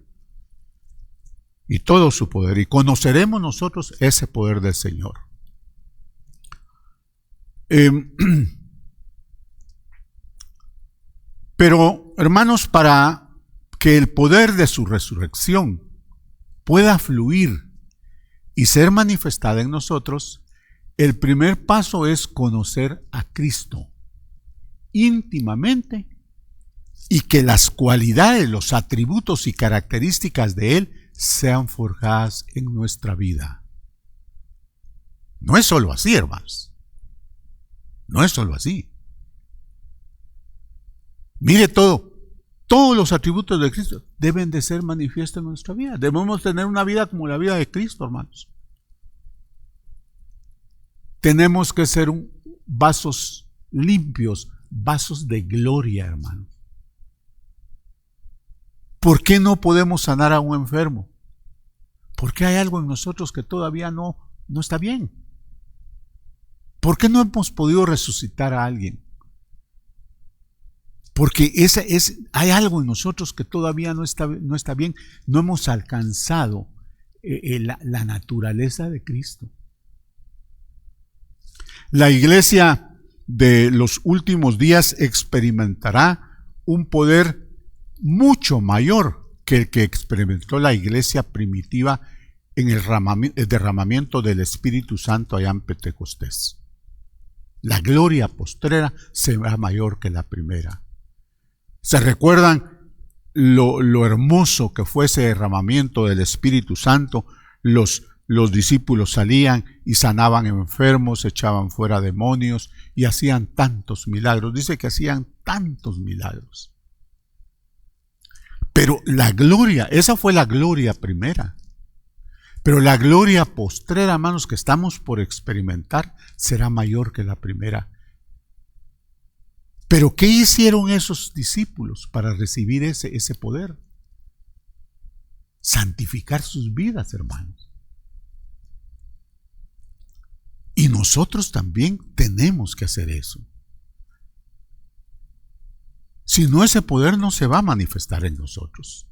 Y todo su poder. Y conoceremos nosotros ese poder del Señor. Pero, hermanos, para que el poder de su resurrección pueda fluir y ser manifestada en nosotros, el primer paso es conocer a Cristo íntimamente y que las cualidades, los atributos y características de Él sean forjadas en nuestra vida. No es solo así, hermanos. No es solo así. Mire todos los atributos de Cristo deben de ser manifiestos en nuestra vida. Debemos tener una vida como la vida de Cristo, hermanos. Tenemos que ser vasos limpios, vasos de gloria, hermanos. ¿Por qué no podemos sanar a un enfermo? Porque hay algo en nosotros que todavía no está bien. ¿Por qué no hemos podido resucitar a alguien? Porque hay algo en nosotros que todavía no está bien. No hemos alcanzado la naturaleza de Cristo. La iglesia de los últimos días experimentará un poder mucho mayor que el que experimentó la iglesia primitiva en el derramamiento del Espíritu Santo allá en Pentecostés. La gloria postrera será mayor que la primera. ¿Se recuerdan lo hermoso que fue ese derramamiento del Espíritu Santo? Los discípulos salían y sanaban enfermos, echaban fuera demonios y hacían tantos milagros. Dice que hacían tantos milagros. Pero la gloria, esa fue la gloria primera. Pero la gloria postrera, hermanos, que estamos por experimentar, será mayor que la primera. Pero ¿qué hicieron esos discípulos para recibir ese poder? Santificar sus vidas, hermanos. Y nosotros también tenemos que hacer eso. Si no, ese poder no se va a manifestar en nosotros.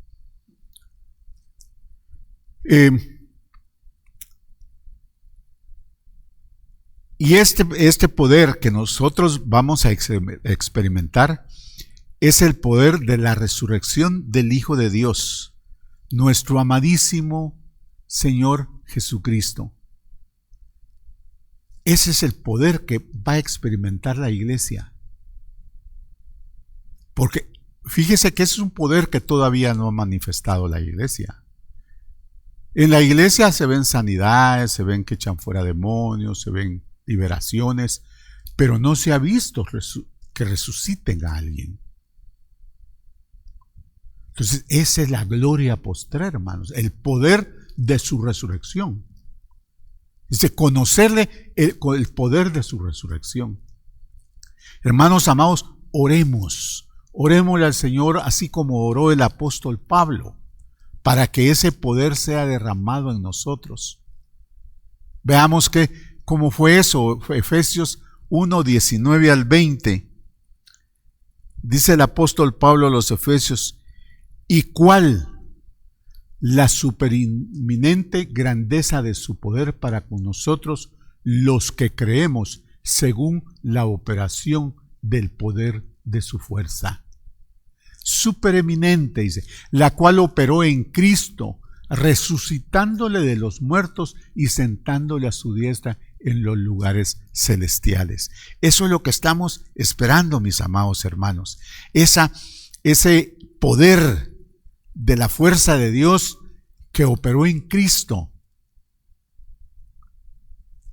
Y este poder que nosotros vamos a experimentar es el poder de la resurrección del Hijo de Dios, nuestro amadísimo Señor Jesucristo. Ese es el poder que va a experimentar la iglesia. Porque fíjese que ese es un poder que todavía no ha manifestado la iglesia. En la iglesia se ven sanidades, se ven que echan fuera demonios, se ven liberaciones, pero no se ha visto que resuciten a alguien. Entonces, esa es la gloria postrera, hermanos, el poder de su resurrección. Dice, conocerle el poder de su resurrección. Hermanos amados, orémosle al Señor así como oró el apóstol Pablo, para que ese poder sea derramado en nosotros. Veamos cómo fue eso, Efesios 1, 19 al 20. Dice el apóstol Pablo a los Efesios, ¿y cuál la superinminente grandeza de su poder para con nosotros, los que creemos, según la operación del poder de su fuerza? Supereminente, dice, la cual operó en Cristo, resucitándole de los muertos y sentándole a su diestra en los lugares celestiales. Eso es lo que estamos esperando, mis amados hermanos. Ese poder de la fuerza de Dios que operó en Cristo.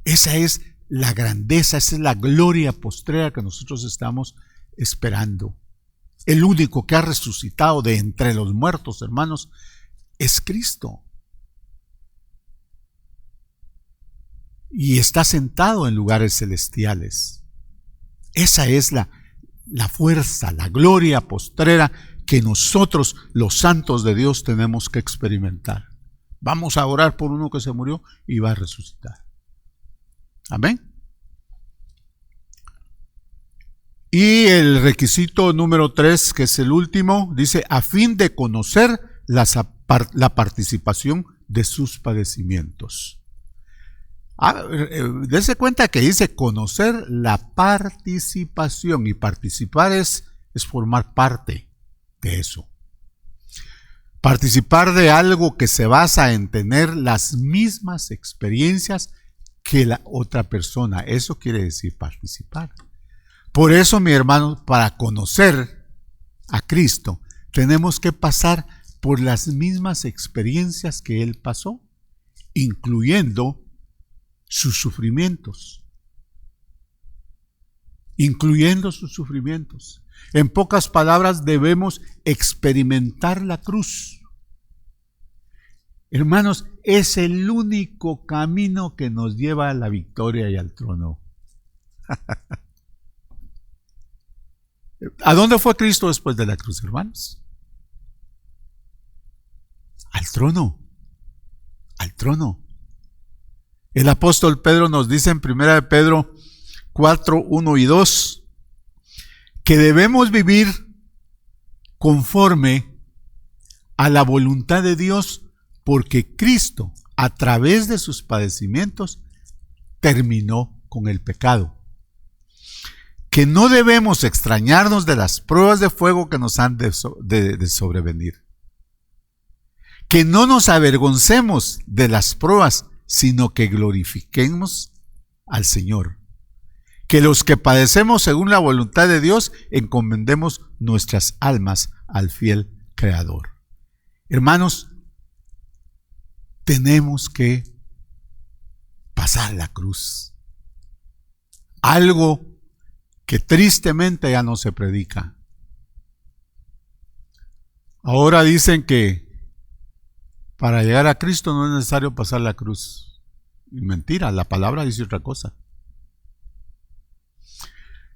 Esa es la grandeza, esa es la gloria postrera que nosotros estamos esperando. El único que ha resucitado de entre los muertos, hermanos, es Cristo. Y está sentado en lugares celestiales. Esa es la fuerza, la gloria postrera que nosotros, los santos de Dios, tenemos que experimentar. Vamos a orar por uno que se murió y va a resucitar. Amén. Y el requisito número 3, que es el último, dice, a fin de conocer la participación de sus padecimientos. Dese cuenta que dice conocer la participación, y participar es formar parte de eso. Participar de algo que se basa en tener las mismas experiencias que la otra persona. Eso quiere decir participar. Por eso, mi hermano, para conocer a Cristo, tenemos que pasar por las mismas experiencias que Él pasó, incluyendo sus sufrimientos. En pocas palabras, debemos experimentar la cruz. Hermanos, es el único camino que nos lleva a la victoria y al trono. ¿A dónde fue Cristo después de la cruz, hermanos? Al trono. Al trono. El apóstol Pedro nos dice en 1 Pedro 4, 1 y 2 que debemos vivir conforme a la voluntad de Dios, porque Cristo, a través de sus padecimientos, terminó con el pecado. Que no debemos extrañarnos de las pruebas de fuego que nos han de sobrevenir. Que no nos avergoncemos de las pruebas, sino que glorifiquemos al Señor. Que los que padecemos según la voluntad de Dios, encomendemos nuestras almas al fiel Creador. Hermanos, tenemos que pasar la cruz. Algo que tristemente ya no se predica. Ahora dicen que para llegar a Cristo no es necesario pasar la cruz. Mentira, la palabra dice otra cosa.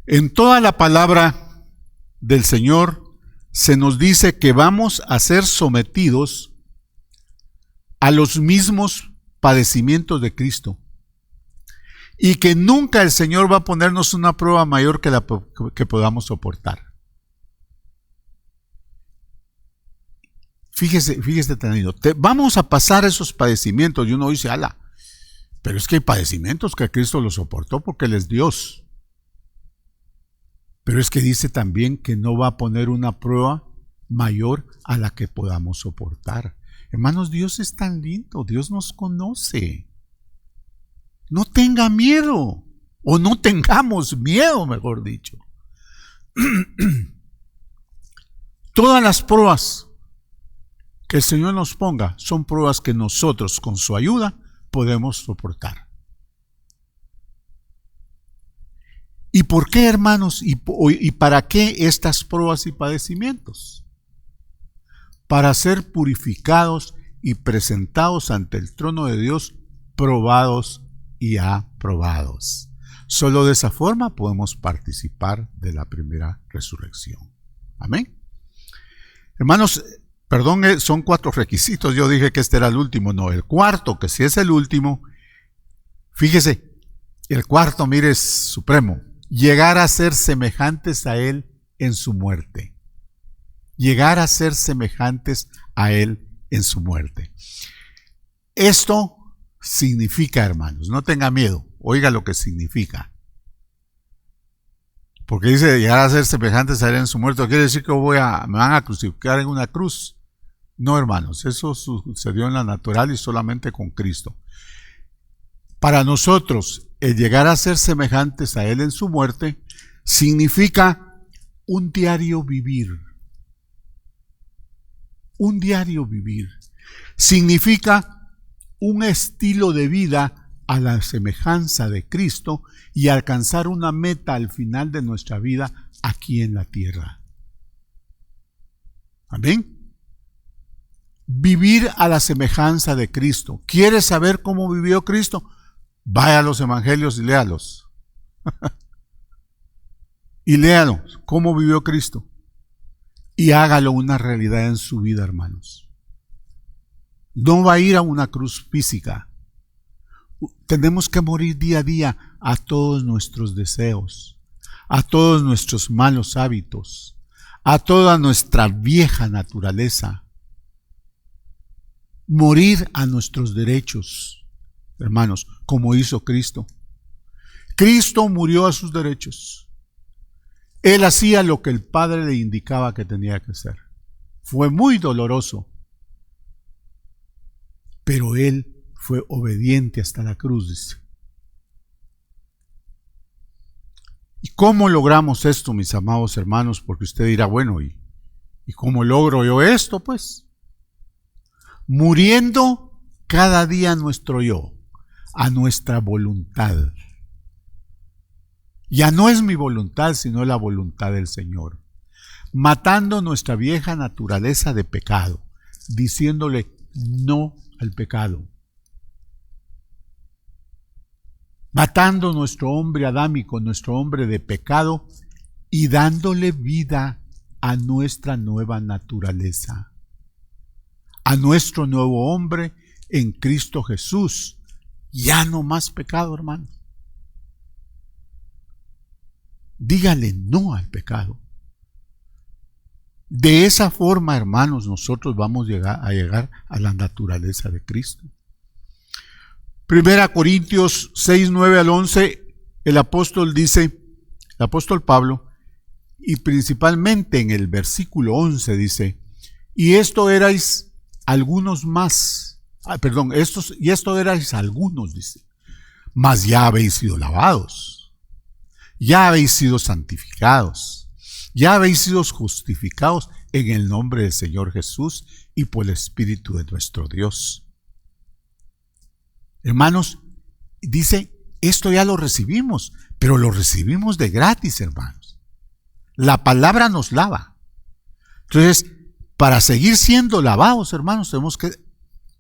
En toda la palabra del Señor se nos dice que vamos a ser sometidos a los mismos padecimientos de Cristo y que nunca el Señor va a ponernos una prueba mayor que la que podamos soportar. Fíjese tenido, vamos a pasar esos padecimientos y uno dice, ala, pero es que hay padecimientos que Cristo los soportó porque Él es Dios. Pero es que dice también que no va a poner una prueba mayor a la que podamos soportar. Hermanos, Dios es tan lindo, Dios nos conoce. No tenga miedo, o no tengamos miedo, mejor dicho. Todas las pruebas que el Señor nos ponga son pruebas que nosotros, con su ayuda, podemos soportar. ¿Y por qué, hermanos? ¿Y para qué estas pruebas y padecimientos? Para ser purificados y presentados ante el trono de Dios, probados y aprobados. Solo de esa forma podemos participar de la primera resurrección. Amén. Hermanos, perdón, son 4 requisitos. Yo dije que este era el último. No, el cuarto, que si es el último, fíjese, el cuarto, mire, es supremo. Llegar a ser semejantes a Él en su muerte. Llegar a ser semejantes a Él en su muerte. Esto significa, hermanos, no tenga miedo, oiga lo que significa. Porque dice llegar a ser semejantes a Él en su muerte, quiere decir que me van a crucificar en una cruz. No, hermanos, eso sucedió en la natural y solamente con Cristo. Para nosotros, el llegar a ser semejantes a Él en su muerte significa un diario vivir. Un diario vivir. Significa un estilo de vida a la semejanza de Cristo y alcanzar una meta al final de nuestra vida aquí en la tierra. Amén. Vivir a la semejanza de Cristo. ¿Quieres saber cómo vivió Cristo? Vaya a los evangelios y léalos. Y léalos, cómo vivió Cristo. Y hágalo una realidad en su vida, hermanos. No va a ir a una cruz física. Tenemos que morir día a día a todos nuestros deseos, a todos nuestros malos hábitos, a toda nuestra vieja naturaleza. Morir a nuestros derechos, hermanos, como hizo Cristo. Cristo murió a sus derechos. Él hacía lo que el Padre le indicaba que tenía que hacer. Fue muy doloroso, pero Él fue obediente hasta la cruz, dice. ¿Y cómo logramos esto, mis amados hermanos? Porque usted dirá, bueno, ¿y cómo logro yo esto? Pues, muriendo cada día a nuestro yo, a nuestra voluntad. Ya no es mi voluntad, sino la voluntad del Señor. Matando nuestra vieja naturaleza de pecado, diciéndole no al pecado. Matando nuestro hombre adámico, nuestro hombre de pecado, y dándole vida a nuestra nueva naturaleza, a nuestro nuevo hombre en Cristo Jesús. Ya no más pecado, hermano. Dígale no al pecado. De esa forma, hermanos, nosotros vamos a llegar a la naturaleza de Cristo. 1 Corintios 6, 9 al 11, el apóstol Pablo, y principalmente en el versículo 11 dice, y esto erais algunos más, esto erais algunos, dice, mas ya habéis sido lavados. Ya habéis sido santificados, ya habéis sido justificados en el nombre del Señor Jesús y por el Espíritu de nuestro Dios. Hermanos, dice, esto ya lo recibimos, pero lo recibimos de gratis, hermanos. La palabra nos lava. Entonces, para seguir siendo lavados, hermanos, tenemos que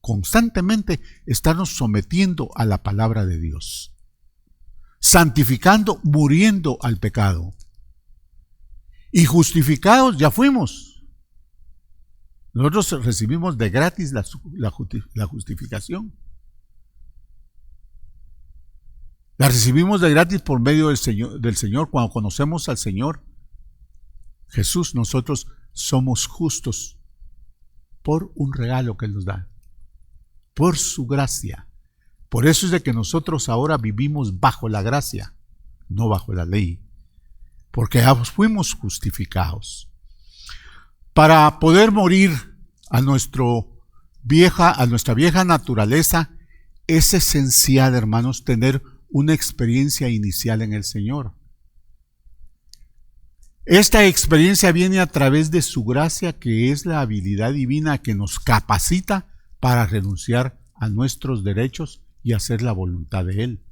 constantemente estarnos sometiendo a la palabra de Dios, santificando, muriendo al pecado. Y justificados ya fuimos. Nosotros recibimos de gratis la justificación. La recibimos de gratis por medio del Señor. Cuando conocemos al Señor Jesús, nosotros somos justos por un regalo que Él nos da, por su gracia. Por eso es de que nosotros ahora vivimos bajo la gracia, no bajo la ley, porque fuimos justificados. Para poder morir a nuestra vieja naturaleza, es esencial, hermanos, tener una experiencia inicial en el Señor. Esta experiencia viene a través de su gracia, que es la habilidad divina que nos capacita para renunciar a nuestros derechos y hacer la voluntad de Él.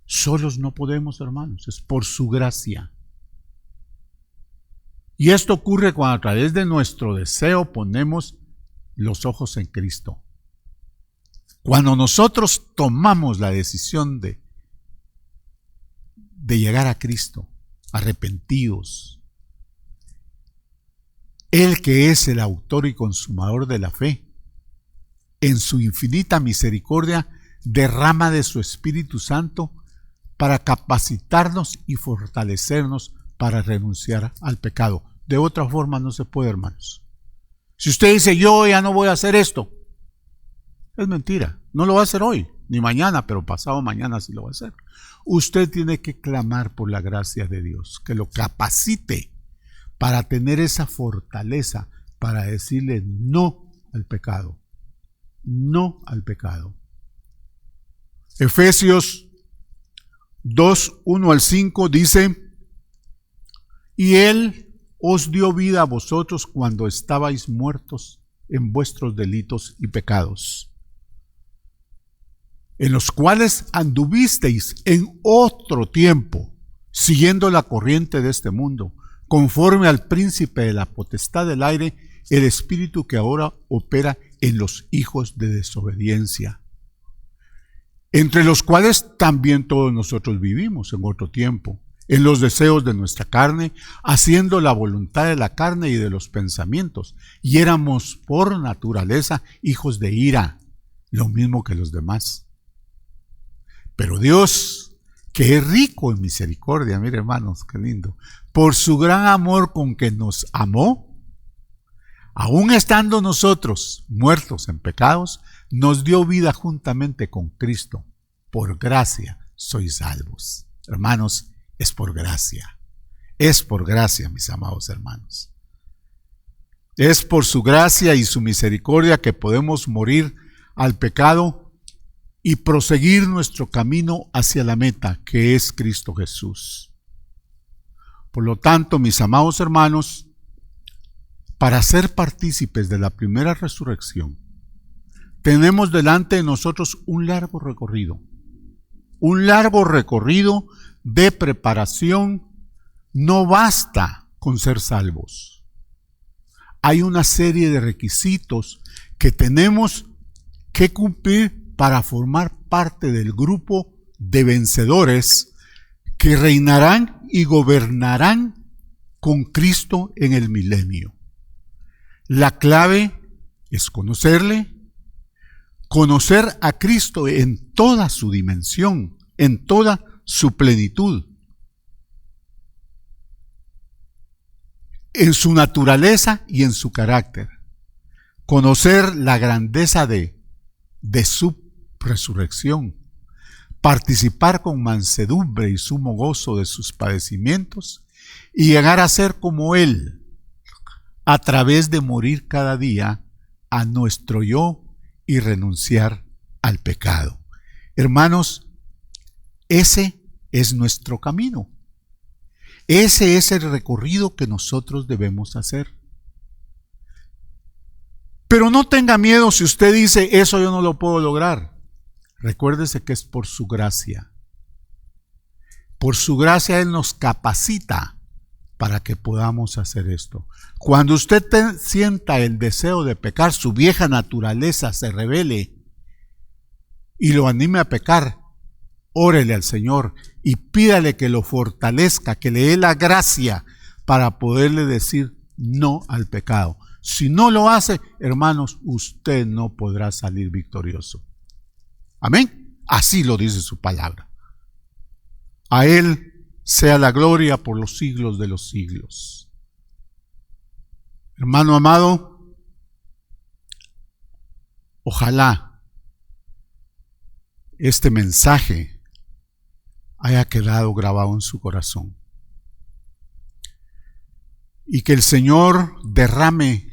Solos no podemos, hermanos, es por su gracia. Y esto ocurre cuando a través de nuestro deseo ponemos los ojos en Cristo. Cuando nosotros tomamos la decisión de llegar a Cristo, arrepentidos, Él que es el autor y consumador de la fe, en su infinita misericordia derrama de su Espíritu Santo para capacitarnos y fortalecernos para renunciar al pecado. De otra forma no se puede, hermanos. Si usted dice, yo ya no voy a hacer esto, es mentira. No lo va a hacer hoy, ni mañana, pero pasado mañana sí lo va a hacer. Usted tiene que clamar por la gracia de Dios, que lo capacite para tener esa fortaleza, para decirle no al pecado. No al pecado. Efesios 2, 1 al 5 dice, y Él os dio vida a vosotros cuando estabais muertos en vuestros delitos y pecados, en los cuales anduvisteis en otro tiempo, siguiendo la corriente de este mundo, conforme al príncipe de la potestad del aire, el espíritu que ahora opera en los hijos de desobediencia, entre los cuales también todos nosotros vivimos en otro tiempo, en los deseos de nuestra carne, haciendo la voluntad de la carne y de los pensamientos, y éramos por naturaleza hijos de ira, lo mismo que los demás. Pero Dios, que es rico en misericordia, mire hermanos, qué lindo, por su gran amor con que nos amó, aun estando nosotros muertos en pecados, nos dio vida juntamente con Cristo. Por gracia sois salvos. Hermanos, es por gracia. Es por gracia, mis amados hermanos. Es por su gracia y su misericordia que podemos morir al pecado y proseguir nuestro camino hacia la meta, que es Cristo Jesús. Por lo tanto, mis amados hermanos, para ser partícipes de la primera resurrección, tenemos delante de nosotros un largo recorrido de preparación. No basta con ser salvos. Hay una serie de requisitos que tenemos que cumplir para formar parte del grupo de vencedores que reinarán y gobernarán con Cristo en el milenio. La clave es conocerle, conocer a Cristo en toda su dimensión, en toda su plenitud, en su naturaleza y en su carácter. Conocer la grandeza de su resurrección, participar con mansedumbre y sumo gozo de sus padecimientos y llegar a ser como Él, a través de morir cada día a nuestro yo y renunciar al pecado. Hermanos, ese es nuestro camino. Ese es el recorrido que nosotros debemos hacer. Pero no tenga miedo si usted dice, eso yo no lo puedo lograr. Recuérdese que es por su gracia. Por su gracia Él nos capacita para que podamos hacer esto. Cuando usted sienta el deseo de pecar, su vieja naturaleza se revele y lo anime a pecar, órele al Señor y pídale que lo fortalezca, que le dé la gracia para poderle decir no al pecado. Si no lo hace, hermanos, usted no podrá salir victorioso. Amén. Así lo dice su palabra. A Él sea la gloria por los siglos de los siglos. Hermano amado, ojalá este mensaje haya quedado grabado en su corazón y que el Señor derrame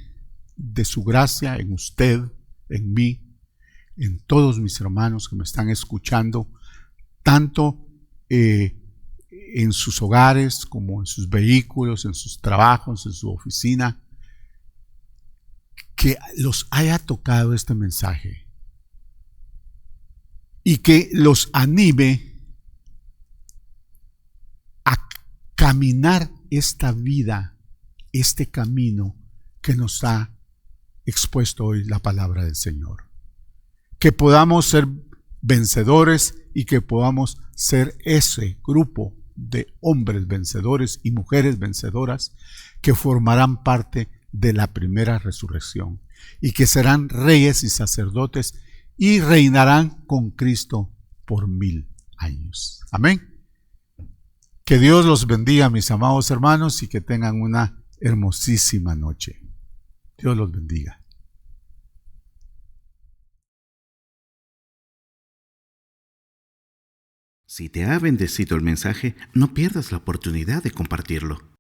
de su gracia en usted, en mí, en todos mis hermanos que me están escuchando, tanto en sus hogares como en sus vehículos, en sus trabajos, en su oficina, que los haya tocado este mensaje y que los anime a caminar esta vida, este camino que nos ha expuesto hoy la palabra del Señor. Que podamos ser vencedores y que podamos ser ese grupo de hombres vencedores y mujeres vencedoras que formarán parte de la primera resurrección y que serán reyes y sacerdotes y reinarán con Cristo por 1000 años. Amén. Que Dios los bendiga, mis amados hermanos, y que tengan una hermosísima noche. Dios los bendiga. Si te ha bendecido el mensaje, no pierdas la oportunidad de compartirlo.